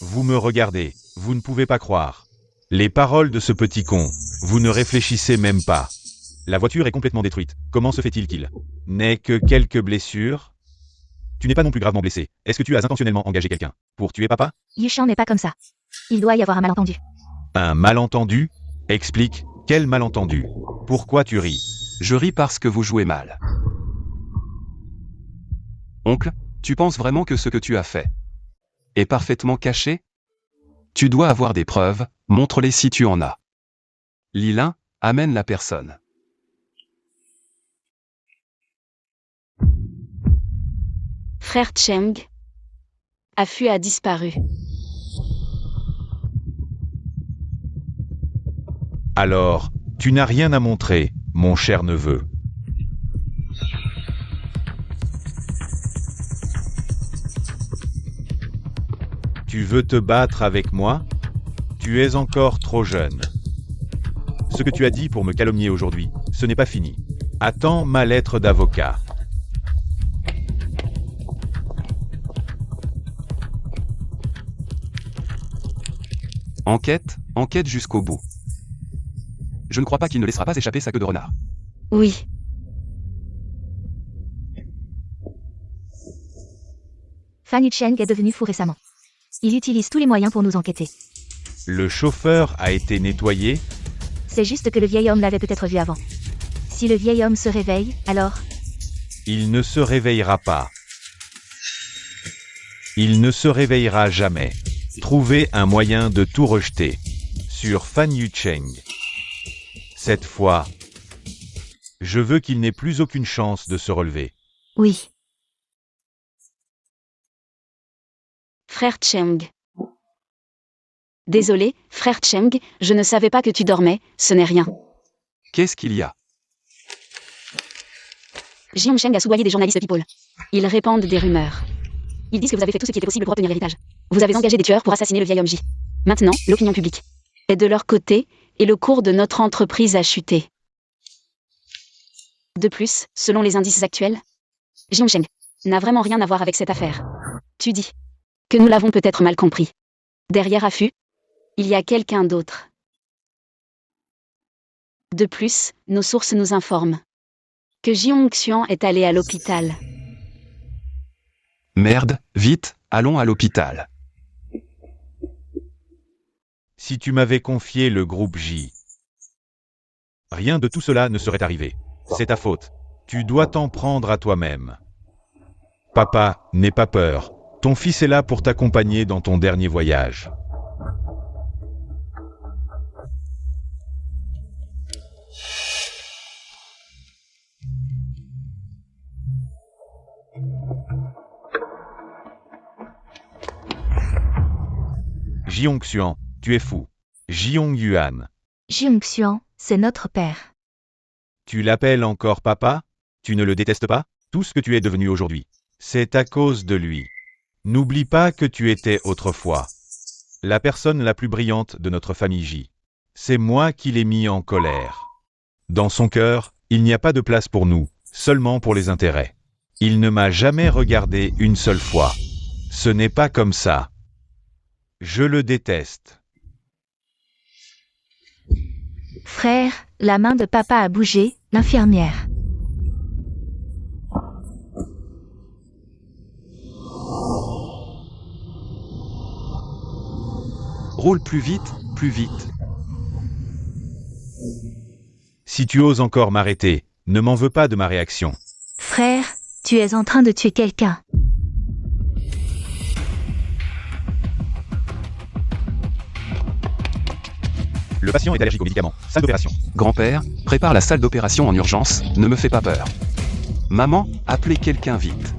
Vous me regardez, vous ne pouvez pas croire. Les paroles de ce petit con, vous ne réfléchissez même pas. La voiture est complètement détruite. Comment se fait-il qu'il n'ait que quelques blessures? Tu n'es pas non plus gravement blessé. Est-ce que tu as intentionnellement engagé quelqu'un pour tuer papa? Yuchan n'est pas comme ça. Il doit y avoir un malentendu. Un malentendu? Explique, quel malentendu? Pourquoi tu ris? Je ris parce que vous jouez mal. Oncle, tu penses vraiment que ce que tu as fait est parfaitement caché? tu dois avoir des preuves, montre-les si tu en as. Lilin, amène la personne. Frère Cheng. Affût a disparu. Alors, tu n'as rien à montrer, mon cher neveu. Tu veux te battre avec moi? Tu es encore trop jeune. Ce que tu as dit pour me calomnier aujourd'hui, ce n'est pas fini. Attends ma lettre d'avocat. Enquête jusqu'au bout. Je ne crois pas qu'il ne laissera pas échapper sa queue de renard. Oui. Fan Yucheng est devenu fou récemment. Il utilise tous les moyens pour nous enquêter. Le chauffeur a été nettoyé? C'est juste que le vieil homme l'avait peut-être vu avant. Si le vieil homme se réveille, alors... Il ne se réveillera pas. Il ne se réveillera jamais. Trouvez un moyen de tout rejeter. Sur Fan Yucheng. Cette fois, je veux qu'il n'ait plus aucune chance de se relever. Oui. Frère Cheng. Désolé, frère Cheng, je ne savais pas que tu dormais, ce n'est rien. Qu'est-ce qu'il y a? Jiong Cheng a soudoyé des journalistes People. Ils répandent des rumeurs. Ils disent que vous avez fait tout ce qui était possible pour obtenir l'héritage. Vous avez engagé des tueurs pour assassiner le vieil homme J. Maintenant, l'opinion publique est de leur côté, et le cours de notre entreprise a chuté. De plus, selon les indices actuels, Jiong Cheng n'a vraiment rien à voir avec cette affaire. Tu dis que nous l'avons peut-être mal compris. Derrière Affût, il y a quelqu'un d'autre. De plus, nos sources nous informent que Jiong Xuan est allé à l'hôpital. Merde, vite, allons à l'hôpital. Si tu m'avais confié le groupe J, rien de tout cela ne serait arrivé. C'est ta faute. Tu dois t'en prendre à toi-même. Papa, n'aie pas peur. Ton fils est là pour t'accompagner dans ton dernier voyage. Jiong Xuan, tu es fou. Jiong Yuan, Jiong Xuan, c'est notre père. tu l'appelles encore papa? Tu ne le détestes pas? Tout ce que tu es devenu aujourd'hui, c'est à cause de lui. N'oublie pas que tu étais autrefois la personne la plus brillante de notre famille J. C'est moi qui l'ai mis en colère. Dans son cœur, il n'y a pas de place pour nous, seulement pour les intérêts. Il ne m'a jamais regardé une seule fois. Ce n'est pas comme ça. Je le déteste. Frère, la main de papa a bougé, l'infirmière. Roule plus vite, plus vite. Si tu oses encore m'arrêter, ne m'en veux pas de ma réaction. Frère, tu es en train de tuer quelqu'un. Le patient est allergique aux médicaments. Salle d'opération. Grand-père, prépare la salle d'opération en urgence, ne me fais pas peur. Maman, appelez quelqu'un vite.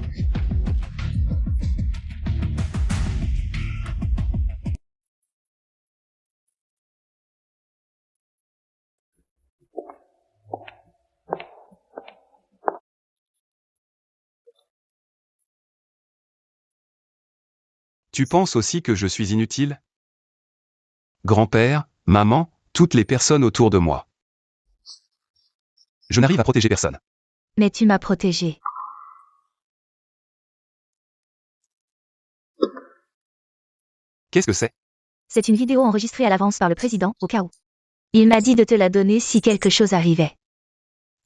Tu penses aussi que je suis inutile? Grand-père, maman, toutes les personnes autour de moi. Je n'arrive à protéger personne. Mais tu m'as protégé. Qu'est-ce que c'est? C'est une vidéo enregistrée à l'avance par le président, au cas où. Il m'a dit de te la donner si quelque chose arrivait.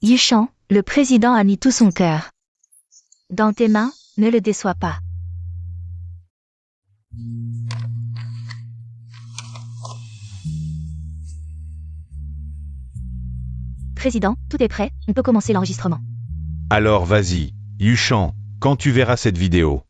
Yuchan, le président a mis tout son cœur dans tes mains, ne le déçois pas. Président, tout est prêt, on peut commencer l'enregistrement. Alors vas-y, Yuchan, quand tu verras cette vidéo,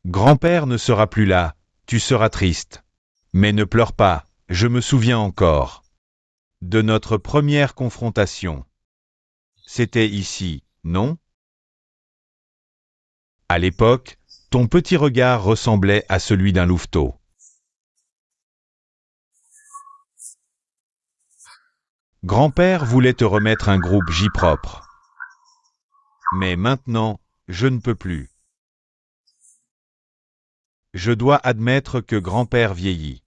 Grand-père ne sera plus là, tu seras triste. Mais ne pleure pas, je me souviens encore de notre première confrontation. C'était ici, non? À l'époque, ton petit regard ressemblait à celui d'un louveteau. Grand-père voulait te remettre un groupe J propre. Mais maintenant, je ne peux plus. Je dois admettre que grand-père vieillit.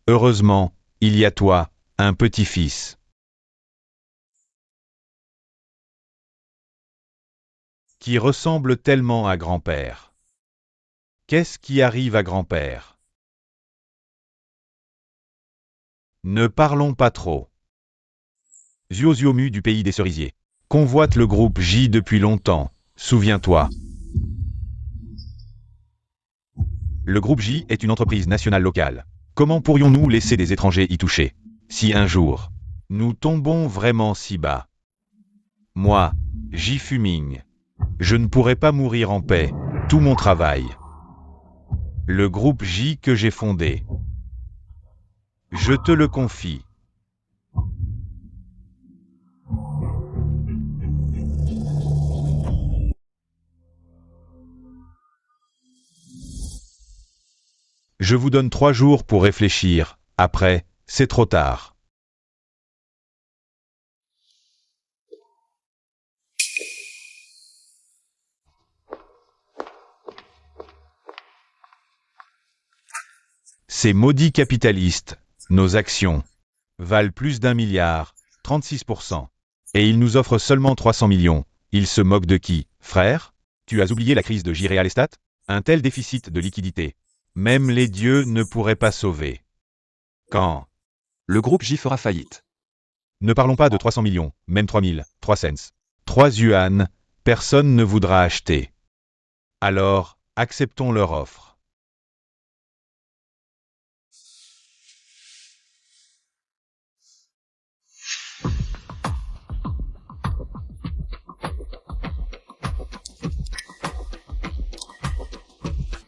Heureusement, il y a toi, un petit-fils. Qui ressemble tellement à grand-père. Qu'est-ce qui arrive à grand-père? Ne parlons pas trop. Zuoziomu du pays des cerisiers convoite le groupe J depuis longtemps, souviens-toi. Le groupe J est une entreprise nationale locale. Comment pourrions-nous laisser des étrangers y toucher? Si un jour, nous tombons vraiment si bas. Moi, J Fuming, je ne pourrais pas mourir en paix, tout mon travail. Le groupe J que j'ai fondé. Je te le confie. Je vous donne 3 jours pour réfléchir, après, c'est trop tard. Ces maudits capitalistes, nos actions, valent plus d'1 milliard, 36%. Et ils nous offrent seulement 300 millions. Ils se moquent de qui, frère? Tu as oublié la crise de J Real Estate? Un tel déficit de liquidité. Même les dieux ne pourraient pas sauver. Quand? Le groupe J fera faillite. Ne parlons pas de 300 millions, même 3000, 3 cents. 3 yuan, personne ne voudra acheter. Alors, acceptons leur offre.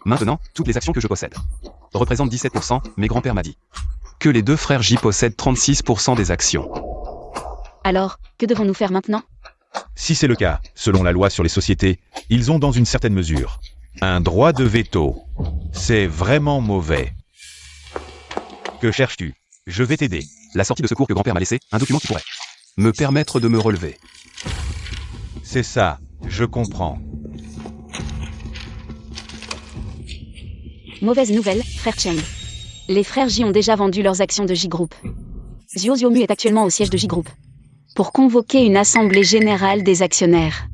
Maintenant, toutes les actions que je possède représentent 17%, mais grand-père m'a dit que les deux frères J possèdent 36% des actions. Alors, que devons-nous faire maintenant? Si c'est le cas, selon la loi sur les sociétés, ils ont dans une certaine mesure un droit de veto. C'est vraiment mauvais. Que cherches-tu? Je vais t'aider. La sortie de secours que grand-père m'a laissé, un document qui pourrait me permettre de me relever. C'est ça, je comprends. Mauvaise nouvelle, frère Cheng. Les frères J ont déjà vendu leurs actions de J Group. Zuoziomu est actuellement au siège de J Group pour convoquer une assemblée générale des actionnaires.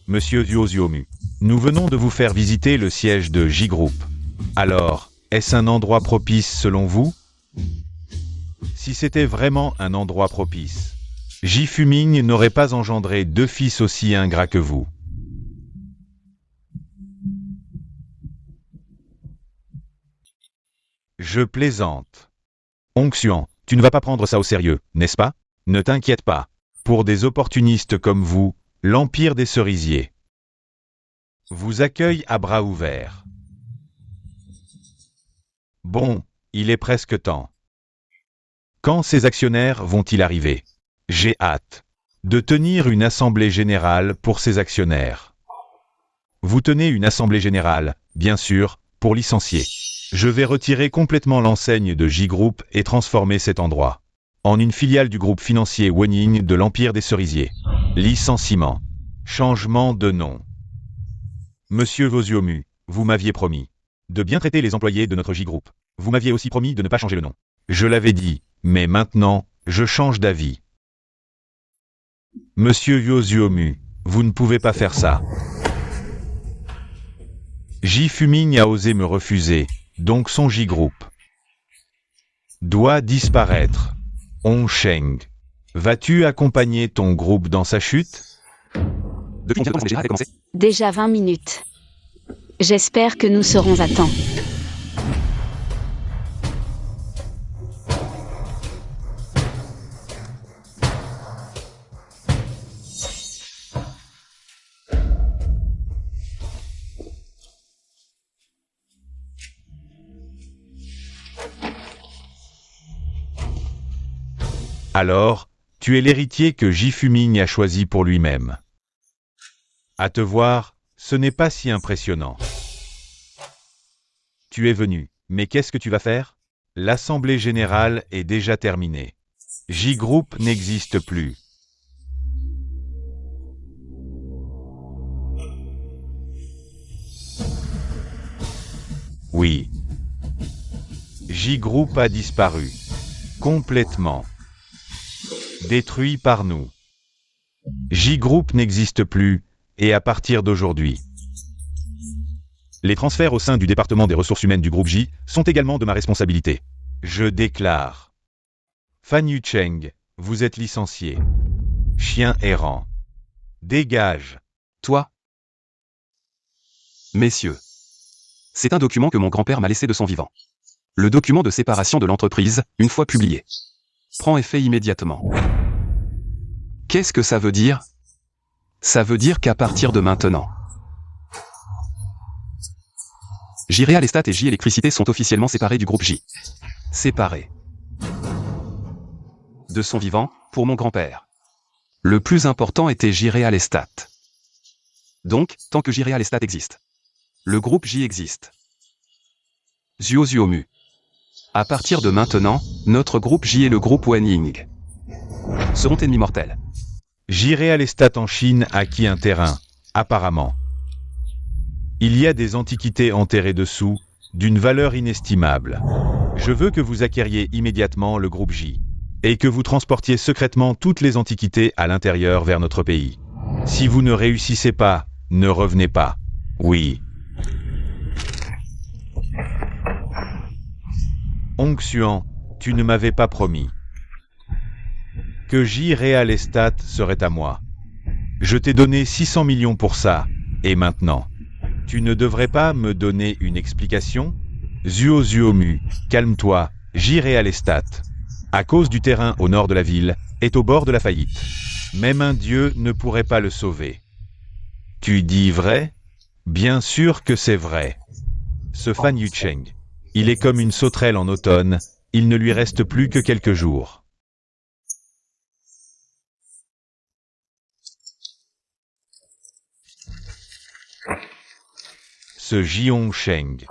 Monsieur Zuoziomu, nous venons de vous faire visiter le siège de J Group. Alors, est-ce un endroit propice selon vous? Si c'était vraiment un endroit propice, J Fuming n'aurait pas engendré 2 fils aussi ingrats que vous. Je plaisante. Onxian, tu ne vas pas prendre ça au sérieux, n'est-ce pas? Ne t'inquiète pas. Pour des opportunistes comme vous, l'Empire des Cerisiers vous accueille à bras ouverts. Bon, il est presque temps. Quand ces actionnaires vont-ils arriver? J'ai hâte de tenir une assemblée générale pour ces actionnaires. Vous tenez une assemblée générale, bien sûr, pour licencier. Je vais retirer complètement l'enseigne de J Group et transformer cet endroit en une filiale du groupe financier Wening de l'Empire des Cerisiers. Licenciement. Changement de nom. Monsieur Zuoziomu, vous m'aviez promis de bien traiter les employés de notre J Group. Vous m'aviez aussi promis de ne pas changer le nom. Je l'avais dit, mais maintenant, je change d'avis. Monsieur Zuoziomu, vous ne pouvez pas faire ça. J Fuming a osé me refuser, donc son J Group doit disparaître. On Sheng, vas-tu accompagner ton groupe dans sa chute? Depuis combien de temps l'Assemblée générale a commencé? Déjà 20 minutes. J'espère que nous serons à temps. Alors, tu es l'héritier que J. Fuming a choisi pour lui-même. À te voir, ce n'est pas si impressionnant. Tu es venu, mais qu'est-ce que tu vas faire? L'Assemblée générale est déjà terminée. J-Group n'existe plus. Oui. J-Group a disparu. Complètement. Détruit par nous. J-Group n'existe plus, et à partir d'aujourd'hui. Les transferts au sein du département des ressources humaines du groupe J sont également de ma responsabilité. Je déclare. Fan Yucheng, vous êtes licencié. Chien errant. Dégage. Toi? Messieurs. C'est un document que mon grand-père m'a laissé de son vivant. Le document de séparation de l'entreprise, une fois publié, prend effet immédiatement. Qu'est-ce que ça veut dire? Ça veut dire qu'à partir de maintenant, J-Real Estate et J-Électricité sont officiellement séparés du groupe J. Séparés. De son vivant, pour mon grand-père. Le plus important était J-Real Estate. Donc, tant que J-Real Estate existe, le groupe J existe. Zuo-Zuomu. À partir de maintenant, notre groupe J et le groupe Wenying seront ennemis mortels. J-Real Estate en Chine acquis un terrain, apparemment. Il y a des antiquités enterrées dessous, d'une valeur inestimable. Je veux que vous acquériez immédiatement le groupe J, et que vous transportiez secrètement toutes les antiquités à l'intérieur vers notre pays. Si vous ne réussissez pas, ne revenez pas. Oui. Hong Xuan, tu ne m'avais pas promis que J-Real Estate serait à moi. Je t'ai donné 600 millions pour ça, et maintenant, tu ne devrais pas me donner une explication? Zuo-Zuomu, calme-toi, J-Real Estate, à cause du terrain au nord de la ville, est au bord de la faillite. Même un dieu ne pourrait pas le sauver. Tu dis vrai? Bien sûr que c'est vrai. Ce Fan Yucheng, il est comme une sauterelle en automne, il ne lui reste plus que quelques jours. Ce Jiong Sheng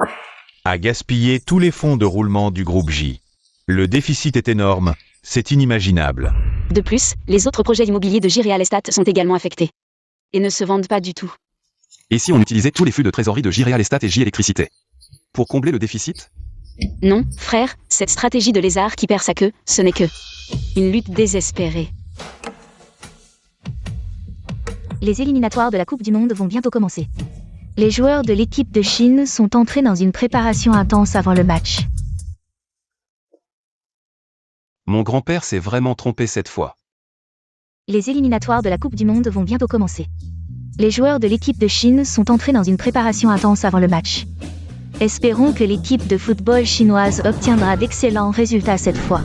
a gaspillé tous les fonds de roulement du groupe J. Le déficit est énorme, c'est inimaginable. De plus, les autres projets immobiliers de J-Real Estate sont également affectés. Et ne se vendent pas du tout. Et si on utilisait tous les flux de trésorerie de J-Real Estate et J-Électricité pour combler le déficit? Non, frère, cette stratégie de lézard qui perd sa queue, ce n'est que une lutte désespérée. Les éliminatoires de la Coupe du Monde vont bientôt commencer. Les joueurs de l'équipe de Chine sont entrés dans une préparation intense avant le match. Mon grand-père s'est vraiment trompé cette fois. Les éliminatoires de la Coupe du Monde vont bientôt commencer. Les joueurs de l'équipe de Chine sont entrés dans une préparation intense avant le match. Espérons que l'équipe de football chinoise obtiendra d'excellents résultats cette fois.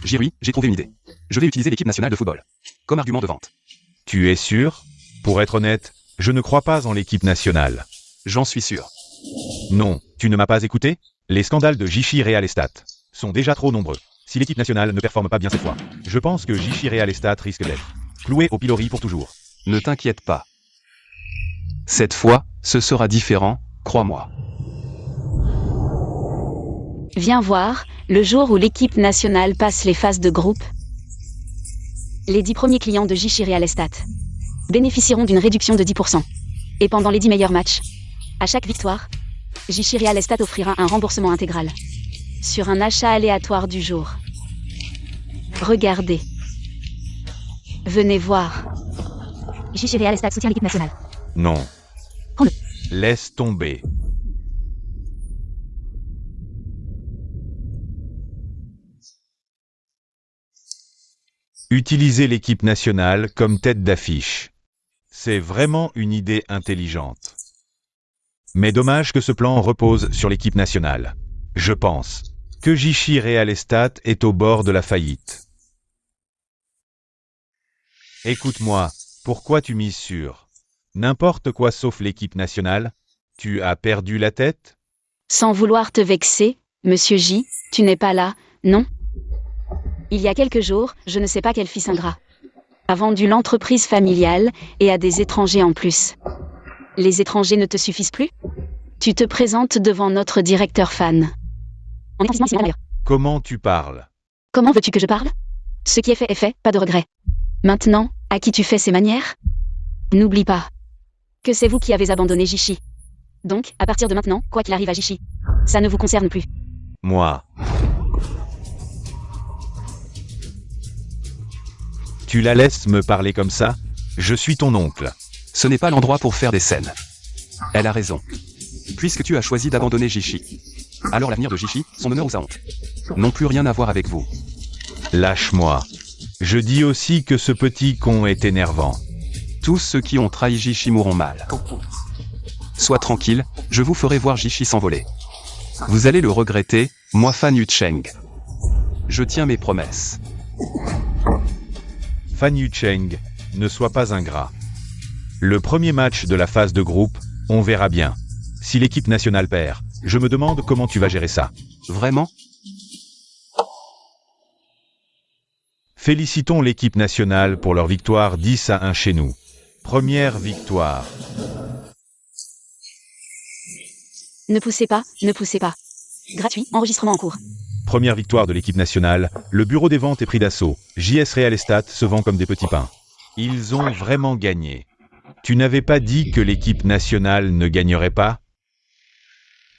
Jirui, j'ai trouvé une idée. Je vais utiliser l'équipe nationale de football comme argument de vente. Tu es sûr? Pour être honnête, je ne crois pas en l'équipe nationale. J'en suis sûr. Non, tu ne m'as pas écouté? Les scandales de J-Real Estate sont déjà trop nombreux. Si l'équipe nationale ne performe pas bien cette fois, je pense que J-Real Estate risque d'être cloué au pilori pour toujours. Ne t'inquiète pas. Cette fois, ce sera différent, crois-moi. Viens voir, le jour où l'équipe nationale passe les phases de groupe, les 10 premiers clients de J-Real Estate bénéficieront d'une réduction de 10%. Et pendant les 10 meilleurs matchs, à chaque victoire, J-Real Estate offrira un remboursement intégral sur un achat aléatoire du jour. Regardez. Venez voir. J-Real Estate soutient l'équipe nationale. Non. Prends-le. Laisse tomber. Utiliser l'équipe nationale comme tête d'affiche. C'est vraiment une idée intelligente. Mais dommage que ce plan repose sur l'équipe nationale. Je pense que J-Real Estate est au bord de la faillite. Écoute-moi, pourquoi tu mises sur n'importe quoi sauf l'équipe nationale? Tu as perdu la tête? Sans vouloir te vexer, Monsieur J, tu n'es pas là, non? Il y a quelques jours, je ne sais pas quel fils ingrat a vendu l'entreprise familiale et à des étrangers en plus. Les étrangers ne te suffisent plus? Tu te présentes devant notre directeur fan. En établissement ici, d'ailleurs. Comment tu parles? Comment veux-tu que je parle? Ce qui est fait, pas de regret. Maintenant, à qui tu fais ces manières? N'oublie pas que c'est vous qui avez abandonné Jishi. Donc, à partir de maintenant, quoi qu'il arrive à Jishi, ça ne vous concerne plus. Moi. Tu la laisses me parler comme ça? Je suis ton oncle. Ce n'est pas l'endroit pour faire des scènes. Elle a raison. Puisque tu as choisi d'abandonner Jishi. Alors l'avenir de Jishi, son honneur ou sa honte, n'ont plus rien à voir avec vous. Lâche-moi. Je dis aussi que ce petit con est énervant. Tous ceux qui ont trahi Jishi mourront mal. Sois tranquille, je vous ferai voir Jishi s'envoler. Vous allez le regretter, moi Fan Yucheng. Je tiens mes promesses. Fan Yucheng, ne sois pas ingrat. Le premier match de la phase de groupe, on verra bien. Si l'équipe nationale perd, je me demande comment tu vas gérer ça. Vraiment? Félicitons l'équipe nationale pour leur victoire 10-1 chez nous. Première victoire. Ne poussez pas, ne poussez pas. Gratuit, enregistrement en cours. Première victoire de l'équipe nationale, le bureau des ventes est pris d'assaut. JS Real Estate se vend comme des petits pains. Ils ont vraiment gagné. Tu n'avais pas dit que l'équipe nationale ne gagnerait pas?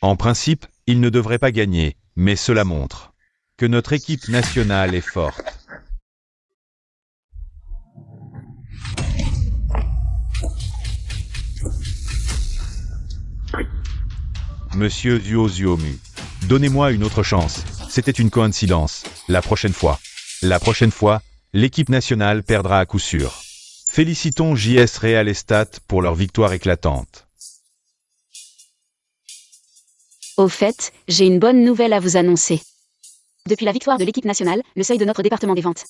En principe, ils ne devraient pas gagner, mais cela montre que notre équipe nationale est forte. Monsieur Zuozuomu, donnez-moi une autre chance. C'était une coïncidence. La prochaine fois, l'équipe nationale perdra à coup sûr. Félicitons JS Real Estate pour leur victoire éclatante. Au fait, j'ai une bonne nouvelle à vous annoncer. Depuis la victoire de l'équipe nationale, le seuil de notre département des ventes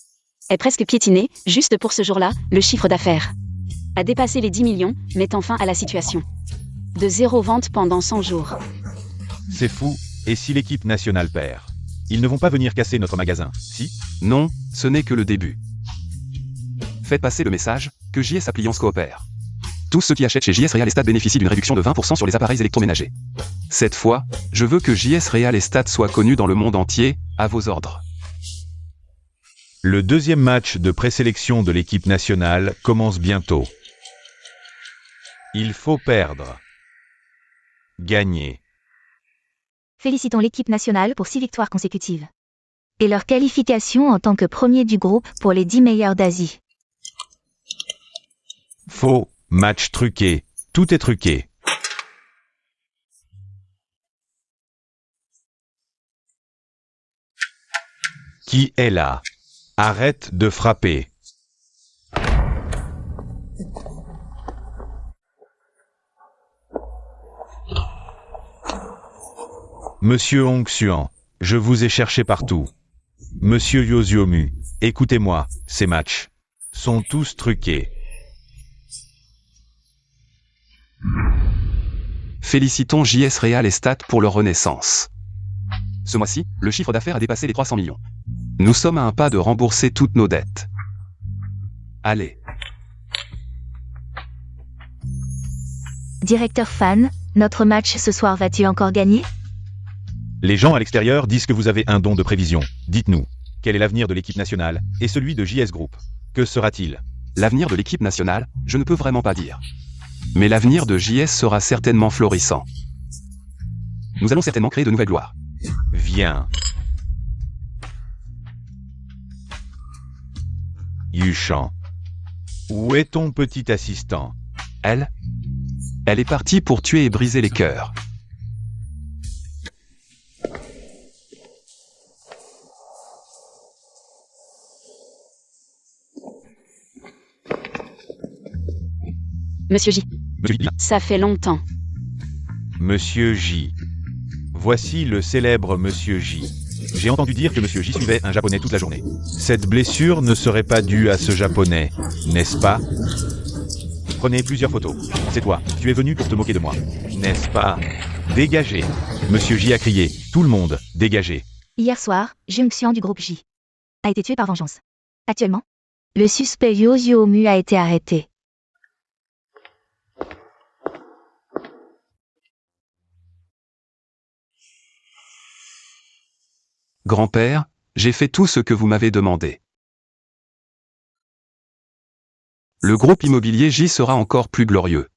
est presque piétiné. Juste pour ce jour-là, le chiffre d'affaires a dépassé les 10 millions, mettant fin à la situation de 0 vente pendant 100 jours. C'est fou, et si l'équipe nationale perd? Ils ne vont pas venir casser notre magasin, si? Non, ce n'est que le début. Faites passer le message que JS Appliance coopère. Tous ceux qui achètent chez JS Real Estate bénéficient d'une réduction de 20% sur les appareils électroménagers. Cette fois, je veux que JS Real Estate soit connu dans le monde entier, à vos ordres. Le deuxième match de présélection de l'équipe nationale commence bientôt. Il faut perdre. Gagner. Félicitons l'équipe nationale pour 6 victoires consécutives. Et leur qualification en tant que premier du groupe pour les 10 meilleurs d'Asie. Faux, match truqué, tout est truqué. Qui est là? Arrête de frapper. Monsieur Hong Xuan, je vous ai cherché partout. Monsieur Yozuomu, écoutez-moi, ces matchs sont tous truqués. Félicitons JS Real Estate pour leur renaissance. Ce mois-ci, le chiffre d'affaires a dépassé les 300 millions. Nous sommes à un pas de rembourser toutes nos dettes. Allez. Directeur fan, notre match ce soir va-t-il encore gagner? Les gens à l'extérieur disent que vous avez un don de prévision. Dites-nous, quel est l'avenir de l'équipe nationale et celui de JS Group? Que sera-t-il? L'avenir de l'équipe nationale, je ne peux vraiment pas dire. Mais l'avenir de JS sera certainement florissant. Nous allons certainement créer de nouvelles gloires. Viens. Yushan. Où est ton petit assistant? Elle est partie pour tuer et briser les cœurs. Monsieur J. Monsieur J. Ça fait longtemps. Monsieur J. Voici le célèbre Monsieur J. J'ai entendu dire que Monsieur J suivait un japonais toute la journée. Cette blessure ne serait pas due à ce japonais, n'est-ce pas? Prenez plusieurs photos. C'est toi, tu es venu pour te moquer de moi, n'est-ce pas? Dégagez. Monsieur J a crié. Tout le monde, dégagez. Hier soir, Jung Xian du groupe J a été tué par vengeance. Actuellement, le suspect Yo Mu a été arrêté. Grand-père, j'ai fait tout ce que vous m'avez demandé. Le groupe immobilier J sera encore plus glorieux.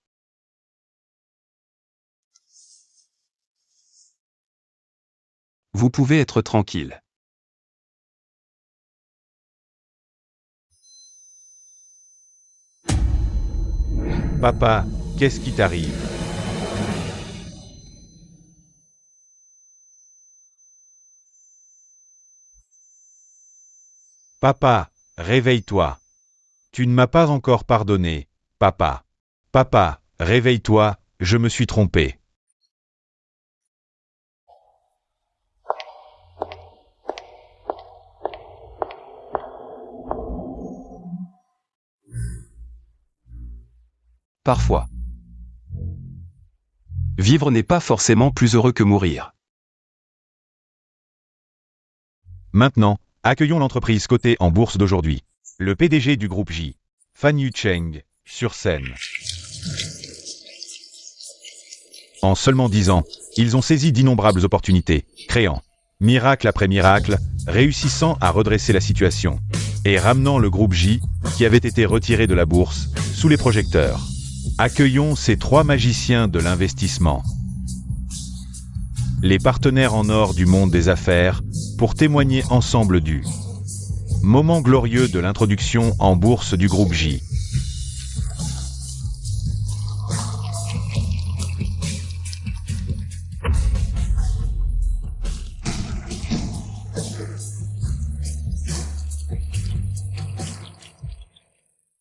Vous pouvez être tranquille. Papa, qu'est-ce qui t'arrive? Papa, réveille-toi. Tu ne m'as pas encore pardonné, papa. Papa, réveille-toi, je me suis trompé. Parfois. Vivre n'est pas forcément plus heureux que mourir. Maintenant, accueillons l'entreprise cotée en bourse d'aujourd'hui. Le PDG du groupe J, Fan Yu Cheng, sur scène. En seulement 10 ans, ils ont saisi d'innombrables opportunités, créant miracle après miracle, réussissant à redresser la situation et ramenant le groupe J, qui avait été retiré de la bourse, sous les projecteurs. Accueillons ces 3 magiciens de l'investissement. Les partenaires en or du monde des affaires, pour témoigner ensemble du moment glorieux de l'introduction en bourse du groupe J.